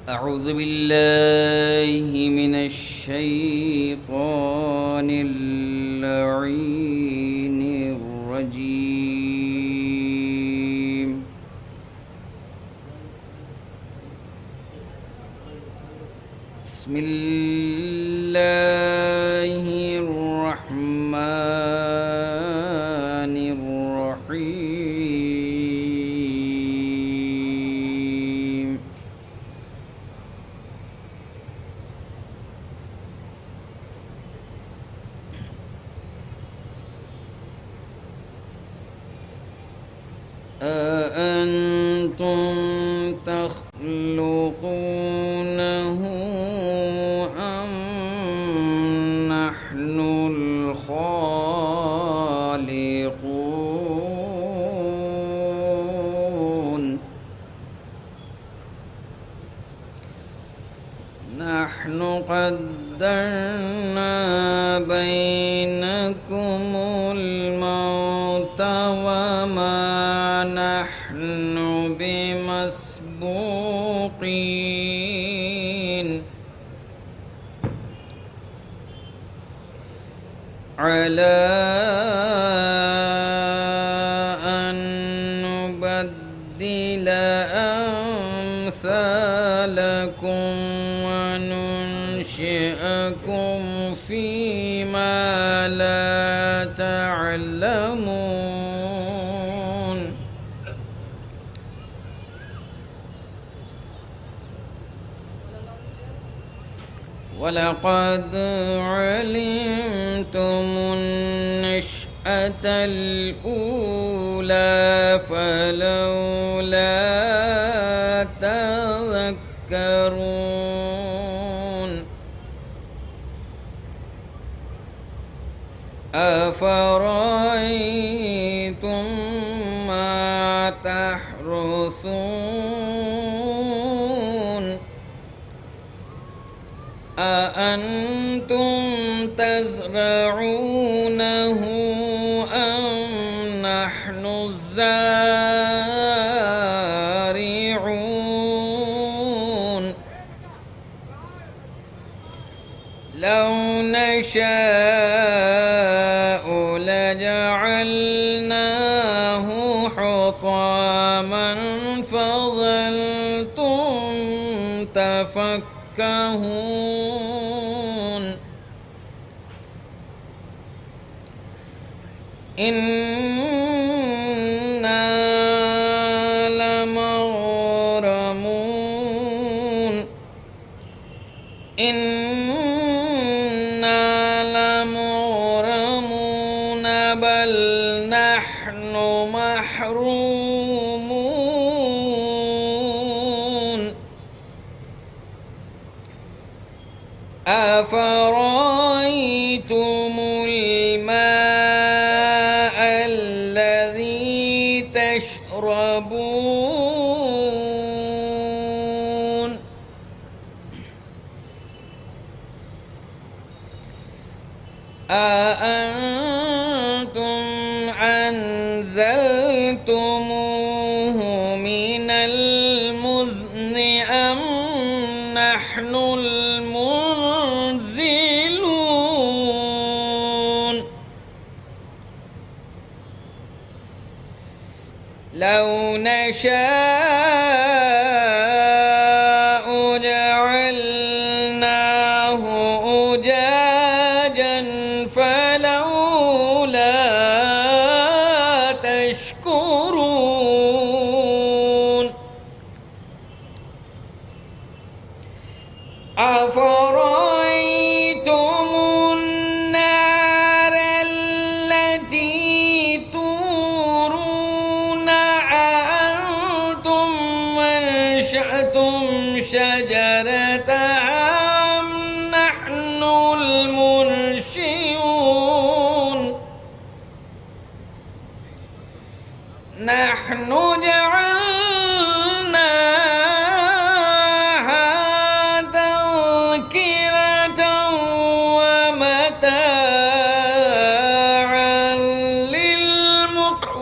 أعوذ بالله من الشيطان اللعين الرجيم. بسم الله الرحمن الرحيم. أأنتم تخلقونه أم نحن الخالقون؟ نحن قدرنا بينكم الموت وما نحن بمسبوقين على أن نبدل أمثالكم وننشئكم فيما لا تعلمون. ولقد علمتم النشأة الأولى فلولا تذكرون. أفرأيتم ما تحرثون أأنتم تزرعونه أم نحن الزارعون؟ لو نشاء لجعلناه حطاما فظلتم تفكهون. إنا لمغرمون. بل نحن محرومون. أفرأيتم الماء الذي تشربون أأنتم أنزلتموه من المزن أم نحن المنزلون؟ لو نشاء جعلناه أجاجا فلولا تشكرون. أفرأيتم النار التي شجرتها أم نحن المنشئون نحن جعلناها تذكرة ومتاعا للمقوين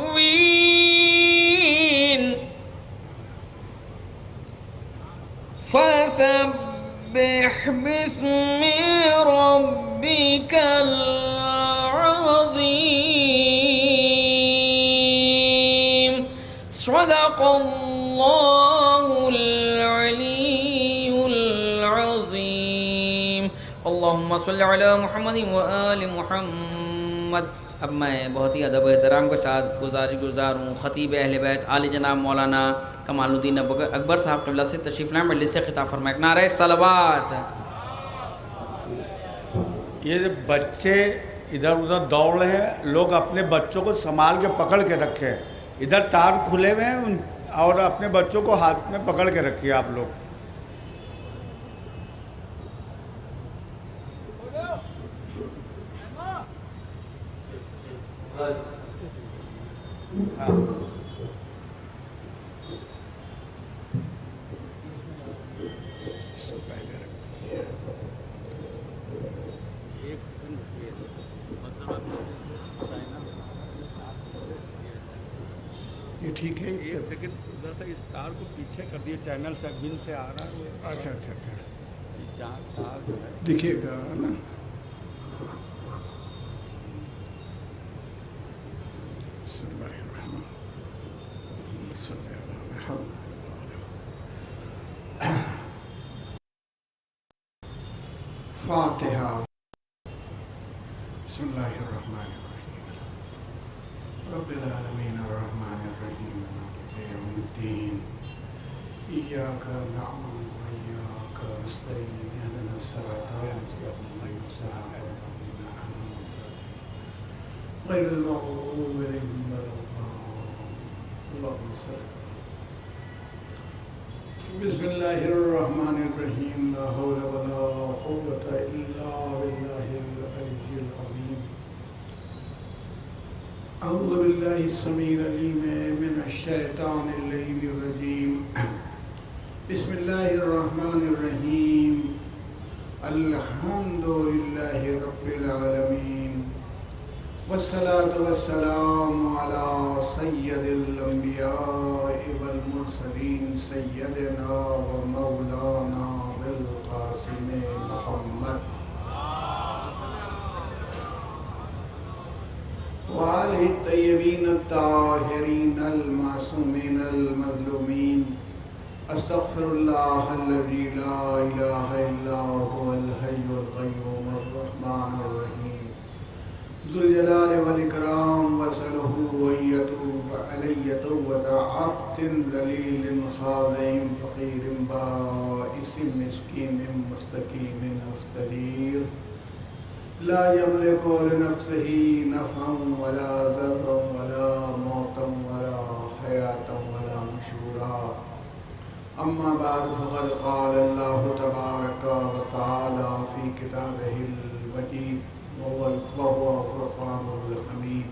فسبح باسم ربك العظيم صدق الله العلي العظيم اللهم صل على محمد وآل محمد۔ اب میں بہت ہی ادب و احترام کے ساتھ گزار ہوں خطیب اہل بیت عالی جناب مولانا کمال الدین اکبر صاحب قبلہ سے تشریف لائیں، مجلس سے خطاب فرمائیں۔ نعرہ صلوات۔ یہ بچے ادھر ادھر دوڑ رہے ہیں، لوگ اپنے بچوں کو سنبھال کے پکڑ کے رکھے، ادھر تار کھلے ہوئے ہیں اور اپنے بچوں کو ہاتھ میں پکڑ کے رکھیے آپ لوگ۔ یہ ٹھیک ہے، ایک سیکنڈ ادھر سے اس تار کو پیچھے کر دیے، چینل سے بن سے آ رہا ہے۔ اچھا اچھا اچھا، یہ چار تار جو ہے دکھے گا نا۔ بسم اللہ الرحمن الرحیم، صلی اللہ علیہ وسلم۔ فاتحہ۔ بسم اللہ الرحمن الرحیم، رب العالمین الرحمن الرحیم مالک یوم الدین، ایاک نعبد و ایاک نستعین، اهدنا الصراط المستقیم، صراط الذین انعمت علیہم غیر المغضوب علیہم ولا الضالین، اللہم صل علی۔ بسم اللہ الرحمن الرحیم، لا حول ولا قوة الا باللہ العلی العظیم۔ اعوذ باللہ السمیع العلیم من الشیطان اللعین الرجیم، بسم اللہ الرحمن الرحیم، الحمد للہ رب العالمین، والصلاة والسلام علی سید الانبیاء والمرسلین، سیدنا و مولانا بالقاسم محمد وآلہ الطیبین الطاہرین المعصومین المظلومین۔ استغفر اللہ الذی لا الہ الا هو الحی القیوم الرحمن الرحیم، ذو الجلال والاکرام، واسألہ ان یتوب علی توبۃ عبد ذلیل خاضع فقیر بائس مسکین مستکین مستغیر، لا یملک لنفسہ نفعا ولا ضرا ولا موتا ولا حیاتا ولا نشورا۔ اما بعد فقد قال اللہ تبارک و تعالی فی کتابہ المجید وهو فرقان الحمید۔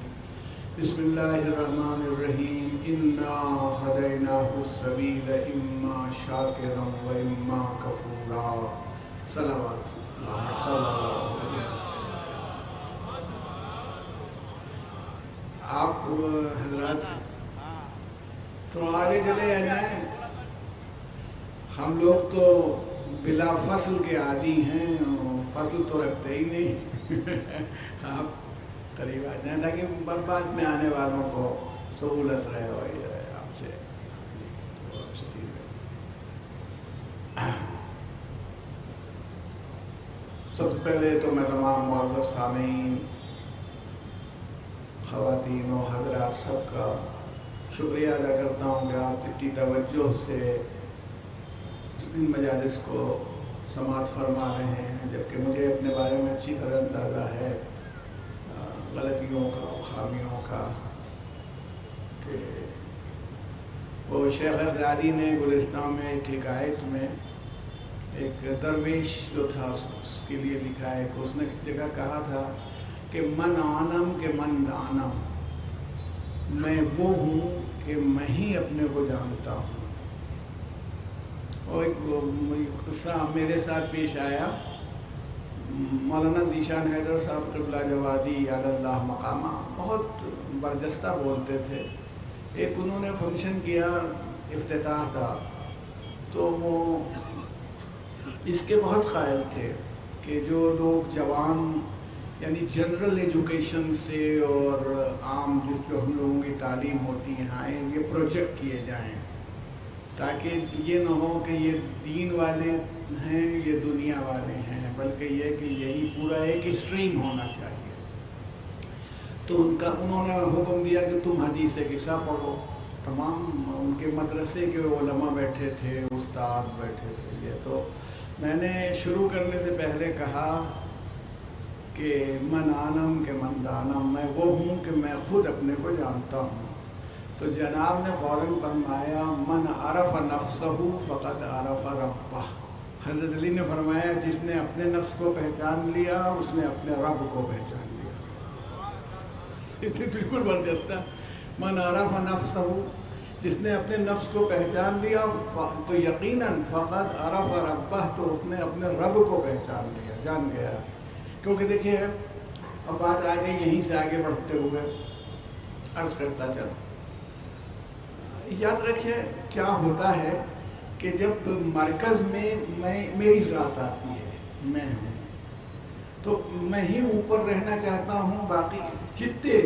بسم اللہ الرحمن الرحیم، انا ہدیناہ السبیل اما شاکرا و اما کفورا۔ صلوات صلی اللہ علیہ وسلم۔ آپ حضرات تھوڑا آگے چلے جائیں، ہم لوگ تو بلا فصل کے عادی ہیں، فصل تو رکھتے ہی نہیں۔ آپ قریب آ جائیں تاکہ بعد میں آنے والوں کو سہولت رہے ہو آپ سے۔ سب سے پہلے تو میں تمام معزز سامعین، خواتین و حضرات سب کا شکریہ ادا کرتا ہوں کہ آپ اتنی توجہ سے ان مجالس کو سماعت فرما رہے ہیں، جبکہ مجھے اپنے بارے میں اچھی طرح اندازہ ہے غلطیوں کا، خامیوں کا، کہ وہ شیخ غزالی نے گلستان میں ایک حکایت میں ایک درویش جو تھا اس کے لیے لکھا ہے کہ اس نے ایک جگہ کہا تھا کہ من عانم کے من دانم، میں وہ ہوں کہ میں ہی اپنے کو جانتا ہوں۔ اور ایک قصہ میرے ساتھ پیش آیا، مولانا ذیشان حیدر صاحب قبلہ جوادی علی اللہ مقامہ بہت برجستہ بولتے تھے۔ ایک انہوں نے فنکشن کیا، افتتاح تھا، تو وہ اس کے بہت قائل تھے کہ جو لوگ جوان یعنی جنرل ایجوکیشن سے اور عام جو ہم لوگوں کی تعلیم ہوتی ہے یہ پروجیکٹ کیے جائیں، تاکہ یہ نہ ہو کہ یہ دین والے ہیں یہ دنیا والے ہیں، بلکہ یہ کہ یہی پورا ایک اسٹریم ہونا چاہیے۔ تو انہوں نے حکم دیا کہ تم حدیث قصہ پڑھو۔ تمام ان کے مدرسے کے علماء بیٹھے تھے، استاد بیٹھے تھے۔ یہ تو میں نے شروع کرنے سے پہلے کہا کہ من عانم کے من دانم، میں وہ ہوں کہ میں خود اپنے کو جانتا ہوں۔ تو جناب نے فوراً فرمایا من عرف نفسہ فقد عرف ربہ۔ حضرت علی نے فرمایا جس نے اپنے نفس کو پہچان لیا اس نے اپنے رب کو پہچان لیا۔ بالکل برجستہ، من عرف نفسہ، جس نے اپنے نفس کو پہچان لیا تو یقیناً فقد عرف ربہ، تو اس نے اپنے رب کو پہچان لیا، جان گیا۔ کیونکہ دیکھیے اب بات آ گئی یہیں سے آگے بڑھتے ہوئے عرض کرتا چلوں، یاد رکھیے کیا ہوتا ہے کہ جب مرکز میں میری ذات آتی ہے، میں ہوں، تو میں ہی اوپر رہنا چاہتا ہوں، باقی جتنے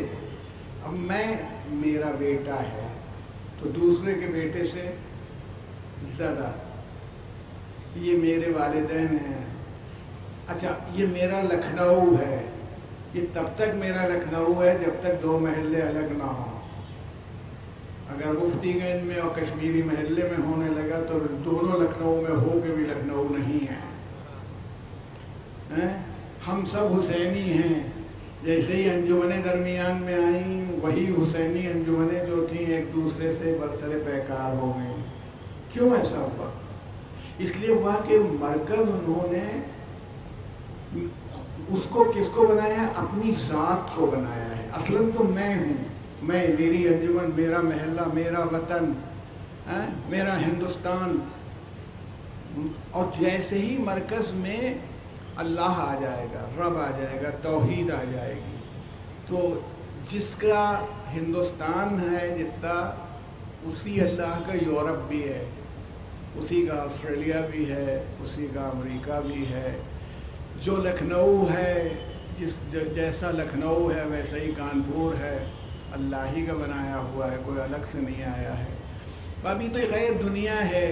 اب میں میرا بیٹا ہے تو دوسرے کے بیٹے سے زیادہ، یہ میرے والدین ہیں، اچھا یہ میرا لکھنؤ ہے، یہ تب تک میرا لکھنؤ ہے جب تک دو محلے الگ نہ ہوں۔ اگر مفتی گنج میں اور کشمیری محلے میں ہونے لگا تو دونوں لکھنؤ میں ہو کے بھی لکھنؤ نہیں ہے۔ ہم سب حسینی ہیں، جیسے ہی انجمنیں درمیان میں آئیں وہی حسینی انجمنیں جو تھیں ایک دوسرے سے برسر پیکار ہو گئیں۔ کیوں ایسا ہوا؟ اس لیے ہوا کہ مرکز انہوں نے اس کو کس کو بنایا ہے؟ اپنی ذات کو بنایا ہے۔ اصلاً تو میں ہوں، میں، میری انجمن، میرا محلہ، میرا وطن، میرا ہندوستان۔ اور جیسے ہی مرکز میں اللہ آ جائے گا، رب آ جائے گا، توحید آ جائے گی، تو جس کا ہندوستان ہے جتنا، اسی اللہ کا یورپ بھی ہے، اسی کا آسٹریلیا بھی ہے، اسی کا امریکہ بھی ہے۔ جو لکھنؤ ہے، جیسا لکھنؤ ہے ویسا ہی کانپور ہے، اللہ ہی کا بنایا ہوا ہے، کوئی الگ سے نہیں آیا ہے۔ ابھی تو خیر دنیا ہے،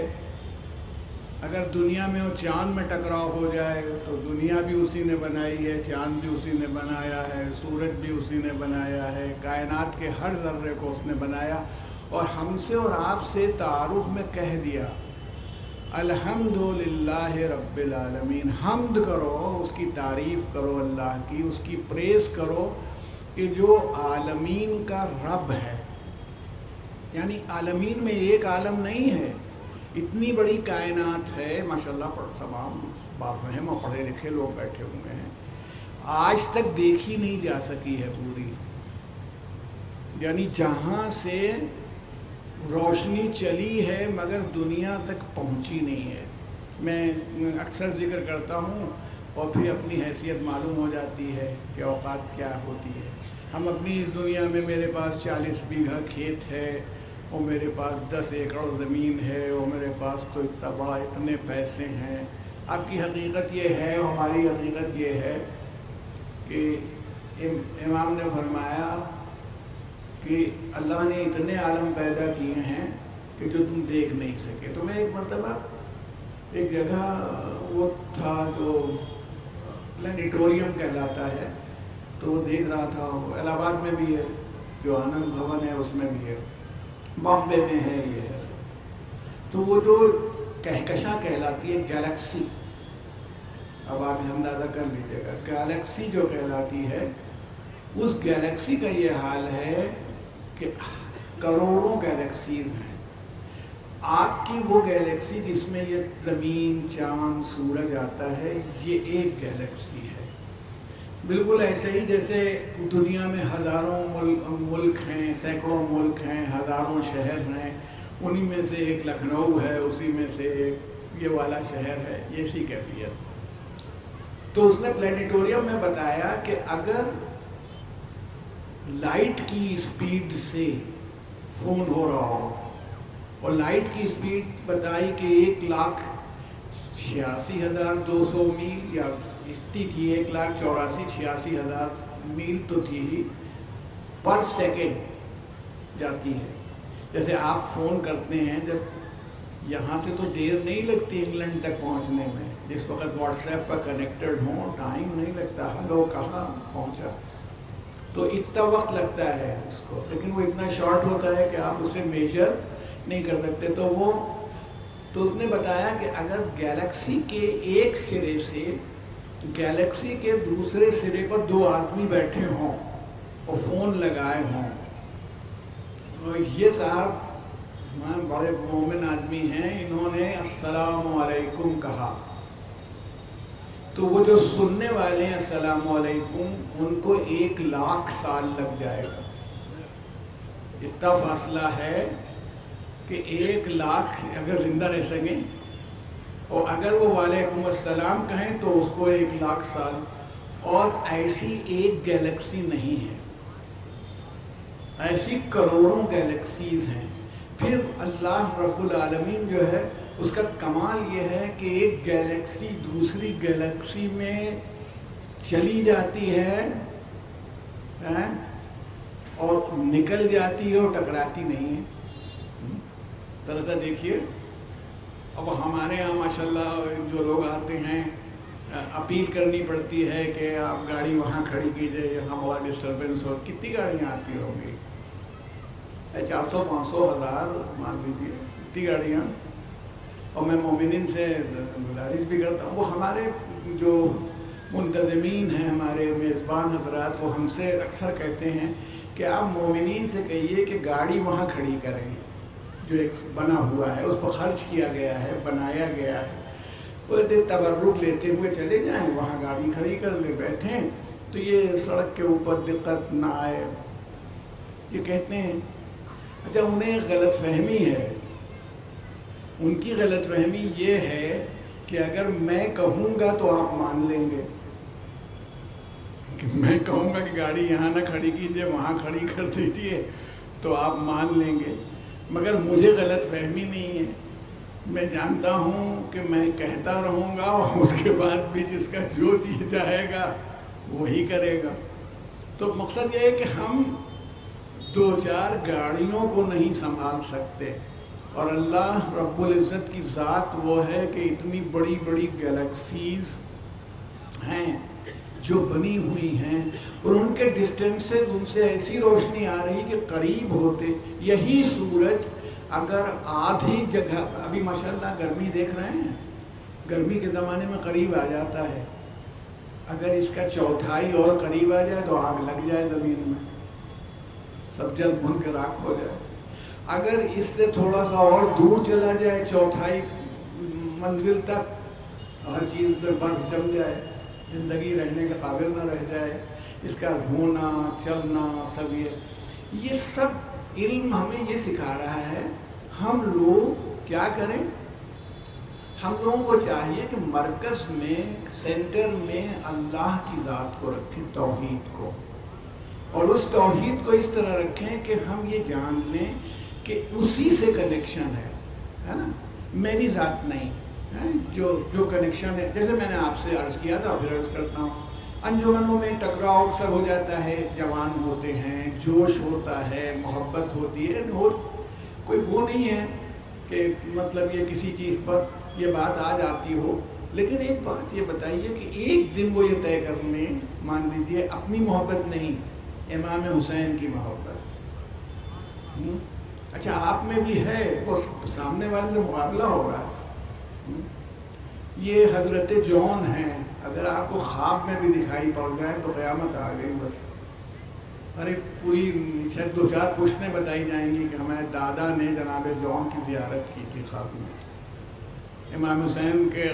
اگر دنیا میں اور چاند میں ٹکراؤ ہو جائے تو دنیا بھی اسی نے بنائی ہے، چاند بھی اسی نے بنایا ہے، سورج بھی اسی نے بنایا ہے، کائنات کے ہر ذرے کو اس نے بنایا، اور ہم سے اور آپ سے تعارف میں کہہ دیا الحمدللہ رب العالمین، حمد کرو، اس کی تعریف کرو اللہ کی، اس کی پریز کرو کہ جو عالمین کا رب ہے۔ یعنی عالمین میں ایک عالم نہیں ہے، اتنی بڑی کائنات ہے، ماشاءاللہ تمام بافہم اور پڑھے لکھے لوگ بیٹھے ہوئے ہیں، آج تک دیکھی نہیں جا سکی ہے پوری، یعنی جہاں سے روشنی چلی ہے مگر دنیا تک پہنچی نہیں ہے۔ میں اکثر ذکر کرتا ہوں اور پھر اپنی حیثیت معلوم ہو جاتی ہے کہ اوقات کیا ہوتی ہے۔ ہم اپنی اس دنیا میں، میرے پاس 40 بیگھہ کھیت ہے، اور میرے پاس 10 ایکڑ زمین ہے، اور میرے پاس تو اتنے پیسے ہیں۔ آپ کی حقیقت یہ ہے، ہماری حقیقت یہ ہے کہ امام نے فرمایا کہ اللہ نے اتنے عالم پیدا کیے ہیں کہ جو تم دیکھ نہیں سکے۔ تو میں ایک مرتبہ ایک جگہ وہ تھا جو پلانیٹوریم کہلاتا ہے، تو وہ دیکھ رہا تھا، الہ آباد میں بھی ہے، جو آنند بھون ہے اس میں بھی ہے، بامبے میں ہے، یہ ہے۔ تو وہ جو کہکشاں کہلاتی ہے گیلیکسی، اب آپ اندازہ کر لیجیے گا، گیلیکسی جو کہلاتی ہے، اس گیلیکسی کا یہ حال ہے کہ کروڑوں گیلیکسیز ہیں۔ آپ کی وہ گیلیکسی جس میں یہ زمین، چاند، سورج آتا ہے، یہ ایک گیلیکسی ہے. بالکل ایسے ہی جیسے دنیا میں ہزاروں ملک ہیں، سینکڑوں ملک ہیں، ہزاروں شہر ہیں، انہی میں سے ایک لکھنؤ ہے، اسی میں سے ایک یہ والا شہر ہے، یہ اسی کیفیت. تو اس نے پلانیٹوریم میں بتایا کہ اگر لائٹ کی اسپیڈ سے فون ہو رہا ہو، اور لائٹ کی اسپیڈ بتائی کہ 1,86,200 میل یا اتنی تھی، 1,84,86,000 میل تو تھی ہی پر سیکنڈ جاتی ہے. جیسے آپ فون کرتے ہیں، جب یہاں سے تو دیر نہیں لگتی انگلینڈ تک پہنچنے میں، جس وقت واٹس ایپ پر کنیکٹڈ ہوں ٹائم نہیں لگتا، ہلو کہاں پہنچا، تو اتنا وقت لگتا ہے اس کو، لیکن وہ اتنا شارٹ ہوتا ہے کہ آپ اسے میجر نہیں کر سکتے. تو اس نے بتایا کہ اگر گیلیکسی کے ایک سرے سے گیلیکسی کے دوسرے سرے پر 2 آدمی بیٹھے ہوں اور فون لگائے ہوں، اور یہ صاحب بڑے مومن آدمی ہیں، انہوں نے السلام علیکم کہا، تو وہ جو سننے والے ہیں السلام علیکم، ان کو 1,00,000 سال لگ جائے گا. اتنا فاصلہ ہے کہ 1,00,000 اگر زندہ رہ سکیں، اور اگر وہ وعلیکم السلام کہیں تو اس کو 1,00,000 سال. اور ایسی ایک گیلیکسی نہیں ہے، ایسی کروڑوں گیلیکسیز ہیں. پھر اللہ رب العالمین جو ہے اس کا کمال یہ ہے کہ ایک گیلیکسی دوسری گیلیکسی میں چلی جاتی ہے اور نکل جاتی ہے اور ٹکراتی نہیں ہے. ذرا سا دیکھیے، اب ہمارے یہاں ماشاءاللہ جو لوگ آتے ہیں اپیل کرنی پڑتی ہے کہ آپ گاڑی وہاں کھڑی کیجئے، یہاں بہت ڈسٹربنس ہو. کتنی گاڑیاں آتی ہوں گی؟ 400 500 1000 مان لیجیے، اتنی گاڑیاں. اور میں مومنین سے گزارش بھی کرتا ہوں، وہ ہمارے جو منتظمین ہیں، ہمارے میزبان حضرات، وہ ہم سے اکثر کہتے ہیں کہ آپ مومنین سے کہیے کہ گاڑی وہاں کھڑی کریں جو ایک بنا ہوا ہے، اس پر خرچ کیا گیا ہے، بنایا گیا ہے. وہ تبرک لیتے ہوئے چلے جائیں، وہاں گاڑی کھڑی کر لے بیٹھیں تو یہ سڑک کے اوپر دقت نہ آئے. یہ کہتے ہیں. اچھا، انہیں غلط فہمی ہے. ان کی غلط فہمی یہ ہے کہ اگر میں کہوں گا تو آپ مان لیں گے. میں کہوں گا کہ گاڑی یہاں نہ کھڑی کیجیے، وہاں کھڑی کر دیجیے تو آپ مان لیں گے. مگر مجھے غلط فہمی نہیں ہے. میں جانتا ہوں کہ میں کہتا رہوں گا اور اس کے بعد بھی جس کا جو چیز چاہے گا وہی کرے گا. تو مقصد یہ ہے کہ ہم 2-4 گاڑیوں کو نہیں سنبھال سکتے، اور اللہ رب العزت کی ذات وہ ہے کہ اتنی بڑی بڑی گیلیکسیز ہیں جو بنی ہوئی ہیں، اور ان کے ڈسٹینسز، ان سے ایسی روشنی آ رہی کہ قریب ہوتے. یہی سورج اگر آدھی جگہ، ابھی ماشاءاللہ گرمی دیکھ رہے ہیں، گرمی کے زمانے میں قریب آ جاتا ہے، اگر اس کا 1/4 اور قریب آ جائے تو آگ لگ جائے زمین میں، سب جل بھن کے راکھ ہو جائے. اگر اس سے تھوڑا سا اور دور چلا جائے 1/4 منزل تک، ہر چیز پہ برف جم جائے، زندگی رہنے کے قابل نہ رہ جائے، اس کا ہونا چلنا سب یہ سب علم ہمیں یہ سکھا رہا ہے. ہم لوگ کیا کریں؟ ہم لوگوں کو چاہیے کہ مرکز میں، سینٹر میں اللہ کی ذات کو رکھیں، توحید کو، اور اس توحید کو اس طرح رکھیں کہ ہم یہ جان لیں کہ اسی سے کنیکشن ہے نا، میری ذات نہیں ہے. جو کنیکشن ہے، جیسے میں نے آپ سے عرض کیا تھا، پھر عرض کرتا ہوں، انجمنوں میں ٹکراؤ اکثر ہو جاتا ہے، جوان ہوتے ہیں، جوش ہوتا ہے، محبت ہوتی ہے، اور کوئی وہ نہیں ہے کہ مطلب یہ کسی چیز پر یہ بات آ جاتی ہو. لیکن ایک بات یہ بتائیے کہ ایک دن وہ یہ طے کر لیں، مان لیجیے اپنی محبت نہیں، امام حسین کی محبت. اچھا، آپ میں بھی ہے، وہ سامنے والے سے مقابلہ ہو رہا ہے. یہ حضرت جون ہیں، اگر آپ کو خواب میں بھی دکھائی پڑ جائے تو قیامت آ گئی بس. ارے پوری شاید 2-4 پشتیں بتائی جائیں گی کہ ہمارے دادا نے جناب جون کی زیارت کی تھی خواب میں. امام حسین کے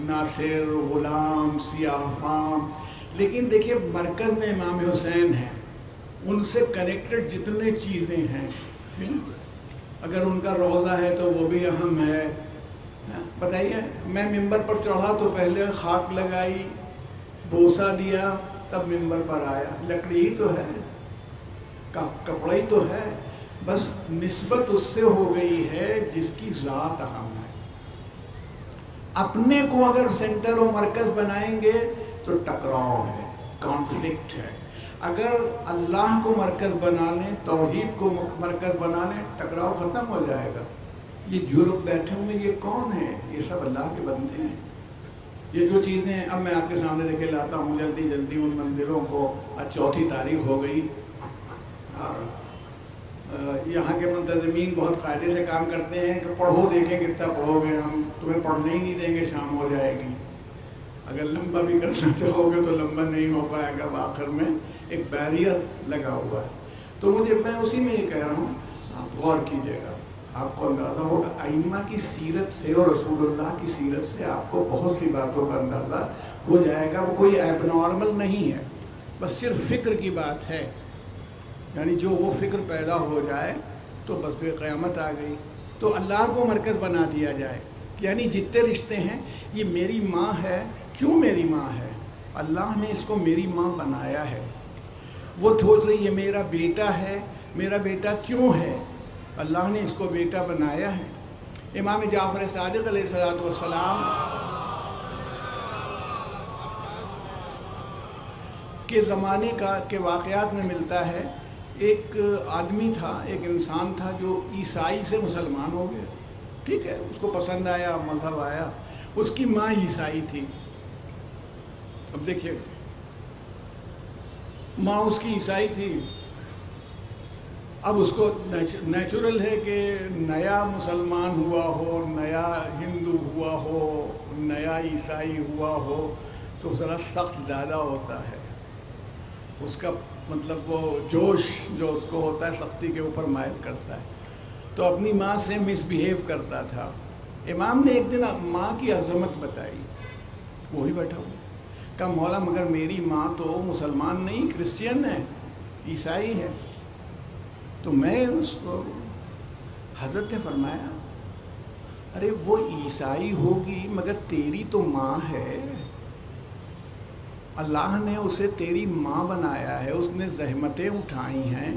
ناصر، غلام، سیاہ فام. لیکن دیکھیے مرکز میں امام حسین ہیں، ان سے کنیکٹڈ جتنے چیزیں ہیں، اگر ان کا روضہ ہے تو وہ بھی اہم ہے. بتائیے، میں ممبر پر چڑھا تو پہلے خاک لگائی، بوسہ دیا، تب ممبر پر آیا. لکڑی ہی تو ہے، کپڑا ہی تو ہے، بس نسبت اس سے ہو گئی ہے جس کی ذات اہم ہے. اپنے کو اگر سینٹر و مرکز بنائیں گے تو ٹکراؤ ہے، کانفلکٹ ہے. اگر اللہ کو مرکز بنا لیں، توحید کو مرکز بنا لیں، ٹکراؤ ختم ہو جائے گا. یہ جو لوگ بیٹھے ہوئے یہ کون ہیں؟ یہ سب اللہ کے بندے ہیں. یہ جو چیزیں اب میں آپ کے سامنے دیکھے لاتا ہوں جلدی جلدی ان مندروں کو. آج 4 تاریخ ہو گئی اور یہاں کے منتظمین بہت قاعدے سے کام کرتے ہیں کہ پڑھو، دیکھیں کتنا پڑھو گے، ہم تمہیں پڑھنے ہی نہیں دیں گے، شام ہو جائے گی. اگر لمبا بھی کرنا چاہو گے تو لمبا نہیں ہو پائے گا. آخر میں ایک بیریئر لگا ہوا ہے. تو میں اسی میں یہ کہہ رہا ہوں، آپ غور کیجیے گا، آپ کو اندازہ ہوگا ائمہ کی سیرت سے اور رسول اللہ کی سیرت سے آپ کو بہت سی باتوں کا اندازہ ہو جائے گا. وہ کوئی ایب نارمل نہیں ہے، بس صرف فکر کی بات ہے. یعنی جو وہ فکر پیدا ہو جائے تو بس پھر قیامت آ گئی. تو اللہ کو مرکز بنا دیا جائے. یعنی جتنے رشتے ہیں، یہ میری ماں ہے. کیوں میری ماں ہے؟ اللہ نے اس کو میری ماں بنایا ہے. وہ سوچ رہی ہے میرا بیٹا ہے. میرا بیٹا کیوں ہے؟ اللہ نے اس کو بیٹا بنایا ہے. امام جعفر صادق علیہ السلام کے زمانے کے واقعات میں ملتا ہے، ایک آدمی تھا، ایک انسان تھا جو عیسائی سے مسلمان ہو گیا. ٹھیک ہے، اس کو پسند آیا، مذہب آیا. اس کی ماں عیسائی تھی. اب دیکھیے، ماں اس کی عیسائی تھی. اب اس کو نیچرل ہے کہ نیا مسلمان ہوا ہو، نیا ہندو ہوا ہو، نیا عیسائی ہوا ہو تو ذرا سخت زیادہ ہوتا ہے. اس کا مطلب وہ جوش جو اس کو ہوتا ہے سختی کے اوپر مائل کرتا ہے. تو اپنی ماں سے مس بیہیو کرتا تھا. امام نے ایک دن ماں کی عظمت بتائی. وہی بیٹھا ہوا، کہا مولا مگر میری ماں تو مسلمان نہیں، کرسچین ہے، عیسائی ہے. تو میں اس کو، حضرت نے فرمایا ارے وہ عیسائی ہوگی مگر تیری تو ماں ہے. اللہ نے اسے تیری ماں بنایا ہے، اس نے زحمتیں اٹھائی ہیں.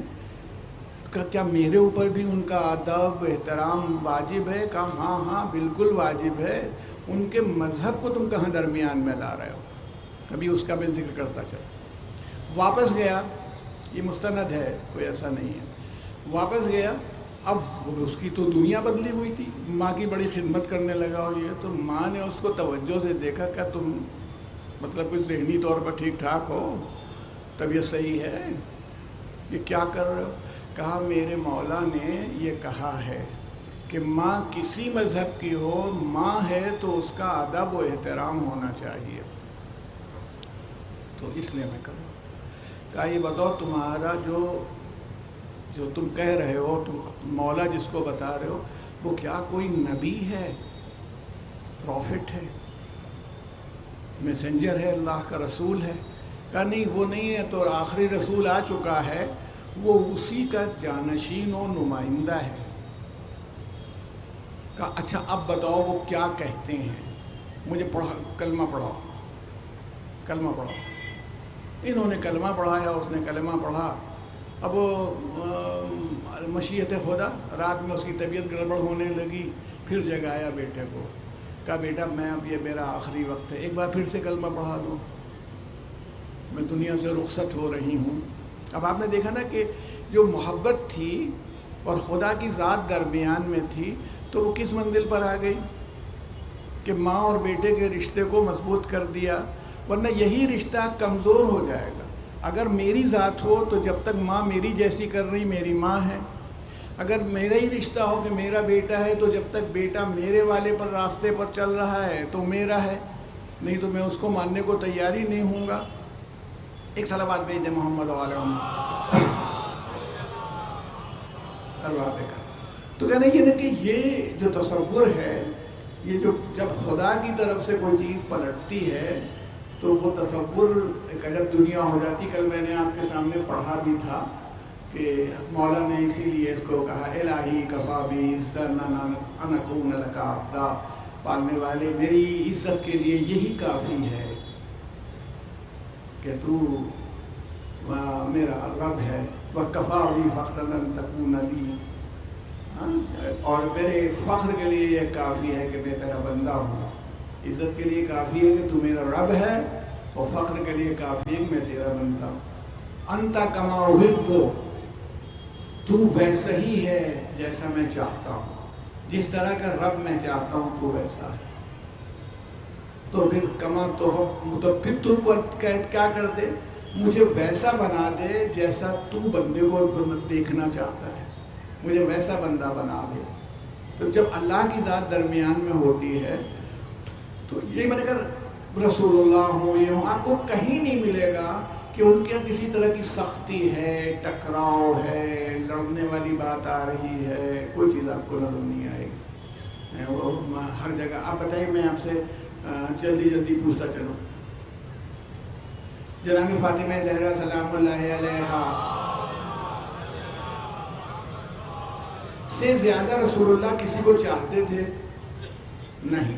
کیا میرے اوپر بھی ان کا ادب احترام واجب ہے؟ کہا ہاں بالکل واجب ہے. ان کے مذہب کو تم کہاں درمیان میں لا رہے ہو؟ کبھی اس کا بھی ذکر کرتا چل. واپس گیا، یہ مستند ہے، کوئی ایسا نہیں ہے. واپس گیا، اب اس کی تو دنیا بدلی ہوئی تھی. ماں کی بڑی خدمت کرنے لگا. اور یہ تو ماں نے اس کو توجہ سے دیکھا، کہ تم مطلب کچھ ذہنی طور پر ٹھیک ٹھاک ہو، طبیعت صحیح ہے، یہ کیا کر رہے ہو؟ کہا میرے مولا نے یہ کہا ہے کہ ماں کسی مذہب کی ہو، ماں ہے تو اس کا ادب و احترام ہونا چاہیے. تو اس لیے میں کروں. کہا یہ بتاؤ تمہارا جو تم کہہ رہے ہو، تم مولا جس کو بتا رہے ہو، وہ کیا کوئی نبی ہے، پروفٹ ہے، میسنجر ہے، اللہ کا رسول ہے؟ کہا نہیں وہ نہیں ہے. تو آخری رسول آ چکا ہے، وہ اسی کا جانشین و نمائندہ ہے. کہا اچھا اب بتاؤ وہ کیا کہتے ہیں، مجھے کلمہ پڑھاؤ. کلمہ پڑھاؤ. انہوں نے کلمہ پڑھایا، اس نے کلمہ پڑھا. اب مشیت خدا، رات میں اس کی طبیعت گڑبڑ ہونے لگی. پھر جگایا بیٹے کو، کہا بیٹا میں اب یہ میرا آخری وقت ہے، ایک بار پھر سے کلمہ پڑھا دو، میں دنیا سے رخصت ہو رہی ہوں. اب آپ نے دیکھا نا کہ جو محبت تھی اور خدا کی ذات درمیان میں تھی، تو وہ کس منزل پر آ گئی کہ ماں اور بیٹے کے رشتے کو مضبوط کر دیا. ورنہ یہی رشتہ کمزور ہو جائے گا. اگر میری ذات ہو تو جب تک ماں میری جیسی کر رہی میری ماں ہے. اگر میرا ہی رشتہ ہو کہ میرا بیٹا ہے تو جب تک بیٹا میرے والے پر راستے پر چل رہا ہے تو میرا ہے، نہیں تو میں اس کو ماننے کو تیار ہی نہیں ہوں گا. ایک صلوات بھیج دیں محمد و علیہ محمد. ارواح کا. تو کہنا یہ نا کہ یہ جو تصور ہے، یہ جو جب خدا کی طرف سے کوئی چیز پلٹتی ہے تو وہ تصور ایک عجب دنیا ہو جاتی. کل میں نے آپ کے سامنے پڑھا بھی تھا کہ مولا نے اسی لیے اس کو کہا الہی کفا بی عزت ان اکون لک عبدا، پالنے والے میری عزت کے لیے یہی کافی ہے کہ تو میرا رب ہے. وکفا بی فخرا ان تکون لی، اور میرے فخر کے لیے یہ کافی ہے کہ میں تیرا بندہ ہوں. عزت کے لیے کافی ہے کہ تو میرا رب ہے، اور فخر کے لیے کافی ہے کہ میں تیرا بندہ ہوں. انت کما احب، تو ویسا ہی ہے جیسا میں چاہتا ہوں، جس طرح کا رب میں چاہتا ہوں تو ویسا ہے. تو پھر کما تو پھر تو کیا کر دے، مجھے ویسا بنا دے جیسا تو بندے کو دیکھنا چاہتا ہے، مجھے ویسا بندہ بنا دے. تو جب اللہ کی ذات درمیان میں ہوتی ہے تو یہ میں نے کہا رسول اللہ ہوں یہ ہوں، آپ کو کہیں نہیں ملے گا کہ ان کے کسی طرح کی سختی ہے، ٹکراؤ ہے، لڑنے والی بات آ رہی ہے، کوئی چیز آپ کو نظر نہیں آئے گی. وہ ہر جگہ. آپ بتائیے، میں آپ سے جلدی پوچھتا چلوں. جناب فاطمہ زہرا سلام اللہ علیہا سے زیادہ رسول اللہ کسی کو چاہتے تھے؟ نہیں.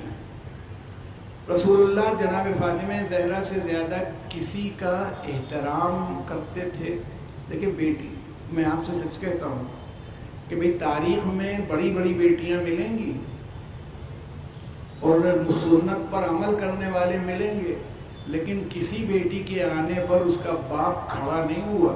رسول اللہ جناب فاطمہ زہرا سے زیادہ کسی کا احترام کرتے تھے؟ دیکھیں بیٹی، میں آپ سے سچ کہتا ہوں کہ بھئی تاریخ میں بڑی بڑی بیٹیاں ملیں گی اور سنت پر عمل کرنے والے ملیں گے، لیکن کسی بیٹی کے آنے پر اس کا باپ کھڑا نہیں ہوا.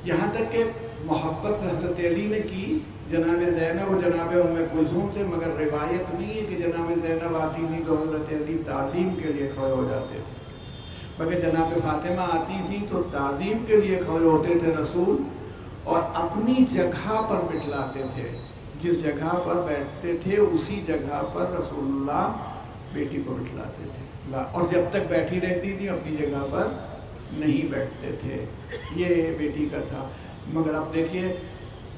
یہاں تک کہ محبت حضرت علی نے کی جناب زینب و جناب ام کلثوم سے، مگر روایت نہیں ہے کہ جناب زینب آتی تھی تو حضرت علی تعظیم کے لیے کھڑے ہو جاتے تھے، مگر جناب فاطمہ آتی تھی تو تعظیم کے لیے کھڑے ہوتے تھے رسول، اور اپنی جگہ پر بٹھلاتے تھے. جس جگہ پر بیٹھتے تھے اسی جگہ پر رسول اللہ بیٹی کو بٹھلاتے تھے، اور جب تک بیٹھی رہتی تھی اپنی جگہ پر نہیں بیٹھتے تھے. یہ بیٹی کا تھا. مگر اب دیکھیے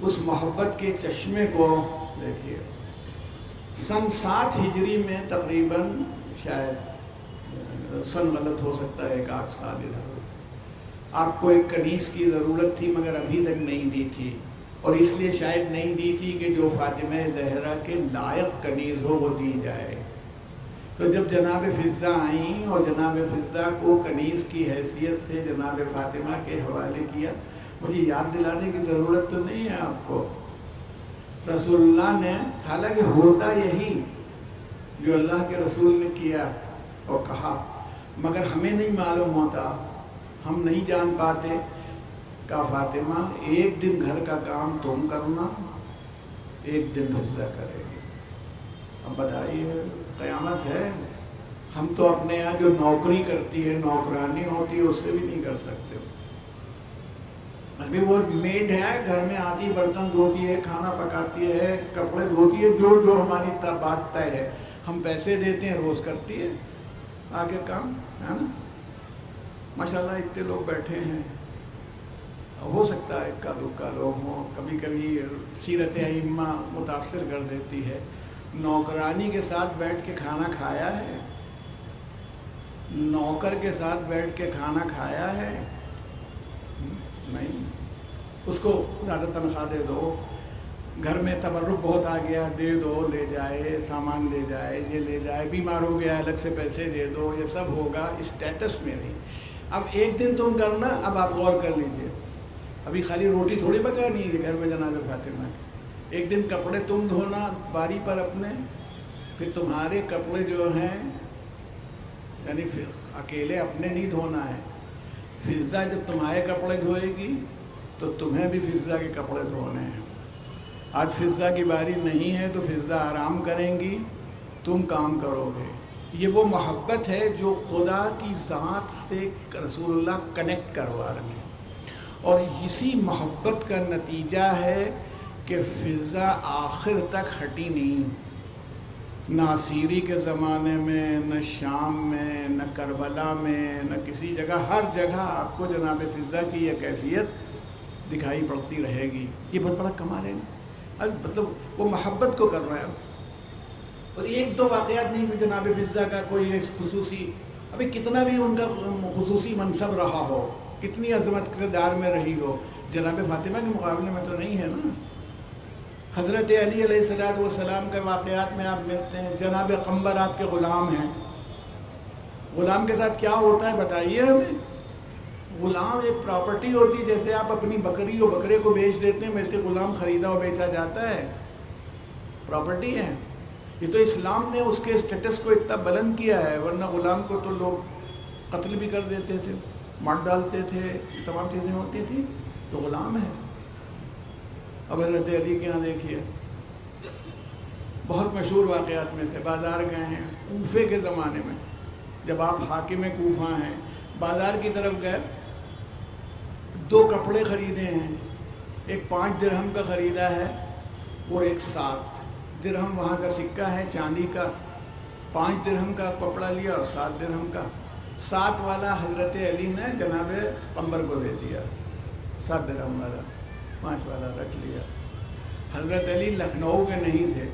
اس محبت کے چشمے کو دیکھیے. سن 7 ہجری میں تقریباً، شاید سن غلط ہو سکتا ہے، ایک آدھ سال ادھر، آپ کو ایک کنیز کی ضرورت تھی مگر ابھی تک نہیں دی تھی، اور اس لیے شاید نہیں دی تھی کہ جو فاطمہ زہرا کے لائق کنیز ہو وہ دی جائے. تو جب جناب فضہ آئیں اور جناب فضہ کو کنیز کی حیثیت سے جناب فاطمہ کے حوالے کیا، مجھے یاد دلانے کی ضرورت تو نہیں ہے آپ کو، رسول اللہ نے، حالانکہ ہوتا یہی جو اللہ کے رسول نے کیا اور کہا، مگر ہمیں نہیں معلوم ہوتا، ہم نہیں جان پاتے. کہا فاطمہ ایک دن گھر کا کام تم کرنا، ایک دن فضہ کرے گی. اب بتائیے، قیامت ہے. ہم تو اپنے یہاں جو نوکری کرتی ہے، نوکرانی ہوتی ہے، اس سے بھی نہیں کر سکتے. ابھی وہ میڈ ہے، گھر میں آتی، برتن دھوتی ہے، کھانا پکاتی ہے، کپڑے دھوتی ہے، جو ہماری بات طے ہے، ہم پیسے دیتے ہیں، روز کرتی ہے آگے کام، ہے نا. ماشاءاللہ اتنے لوگ بیٹھے ہیں، ہو سکتا ہے اکا دکا لوگ ہوں، کبھی کبھی سیرت ائمہ متاثر کر دیتی ہے. نوکرانی کے ساتھ بیٹھ کے کھانا کھایا ہے؟ نوکر کے ساتھ بیٹھ کے کھانا کھایا ہے؟ نہیں. اس کو زیادہ تنخواہ دے دو، گھر میں تبرک بہت آ گیا، دے دو، لے جائے، سامان لے جائے، یہ لے جائے، بیمار ہو گیا الگ سے پیسے دے دو، یہ سب ہوگا اسٹیٹس میں نہیں. اب ایک دن تم کرنا. اب آپ غور کر لیجئے، ابھی خالی روٹی تھوڑی پکانی ہے گھر میں جناب فاطمہ کی. ایک دن کپڑے تم دھونا باری پر اپنے، پھر تمہارے کپڑے جو ہیں، یعنی اکیلے اپنے نہیں دھونا ہے. فضہ جب تمہارے کپڑے دھوئے گی تو تمہیں بھی فضہ کے کپڑے دھونے ہیں. آج فضہ کی باری نہیں ہے تو فضہ آرام کریں گی، تم کام کرو گے. یہ وہ محبت ہے جو خدا کی ذات سے رسول اللہ کنیکٹ کروا رہے ہیں، اور اسی محبت کا نتیجہ ہے کہ فضہ آخر تک ہٹی نہیں. نہ سیری کے زمانے میں، نہ شام میں، نہ کربلا میں، نہ کسی جگہ، ہر جگہ آپ کو جناب فضہ کی یہ کیفیت دکھائی پڑتی رہے گی. یہ بہت بڑا کمال ہے نا. اب مطلب وہ محبت کو کر رہا ہے. اور ایک دو واقعات نہیں کہ جناب فضہ کا کوئی خصوصی، ابھی کتنا بھی ان کا خصوصی منصب رہا ہو، کتنی عظمت کردار میں رہی ہو، جناب فاطمہ کے مقابلے میں تو نہیں ہے نا. حضرت علی علیہ السلام کے واقعات میں آپ ملتے ہیں. جناب قمبر آپ کے غلام ہیں. غلام کے ساتھ کیا ہوتا ہے بتائیے ہمیں. غلام ایک پراپرٹی ہوتی ہے، جیسے آپ اپنی بکری و بکرے کو بیچ دیتے ہیں ویسے غلام خریدا و بیچا جاتا ہے. پراپرٹی ہے. یہ تو اسلام نے اس کے اسٹیٹس کو اتنا بلند کیا ہے، ورنہ غلام کو تو لوگ قتل بھی کر دیتے تھے، مار ڈالتے تھے، یہ تمام چیزیں ہوتی تھیں. تو غلام ہے. اب حضرت علی کے یہاں دیکھیے بہت مشہور واقعات میں سے، بازار گئے ہیں کوفے کے زمانے میں، جب آپ حاکم کوفہ ہیں، بازار کی طرف گئے، 2 کپڑے خریدے ہیں. ایک 5 درہم کا خریدا ہے اور ایک 7 درہم وہاں کا سکہ ہے چاندی کا. 5 درہم کا کپڑا لیا اور 7 درہم کا. 7 والا حضرت علی نے جناب قمبر کو دے دیا، 7 درہم والا 5 والا رکھ لیا. حضرت علی لکھنؤ کے نہیں تھے.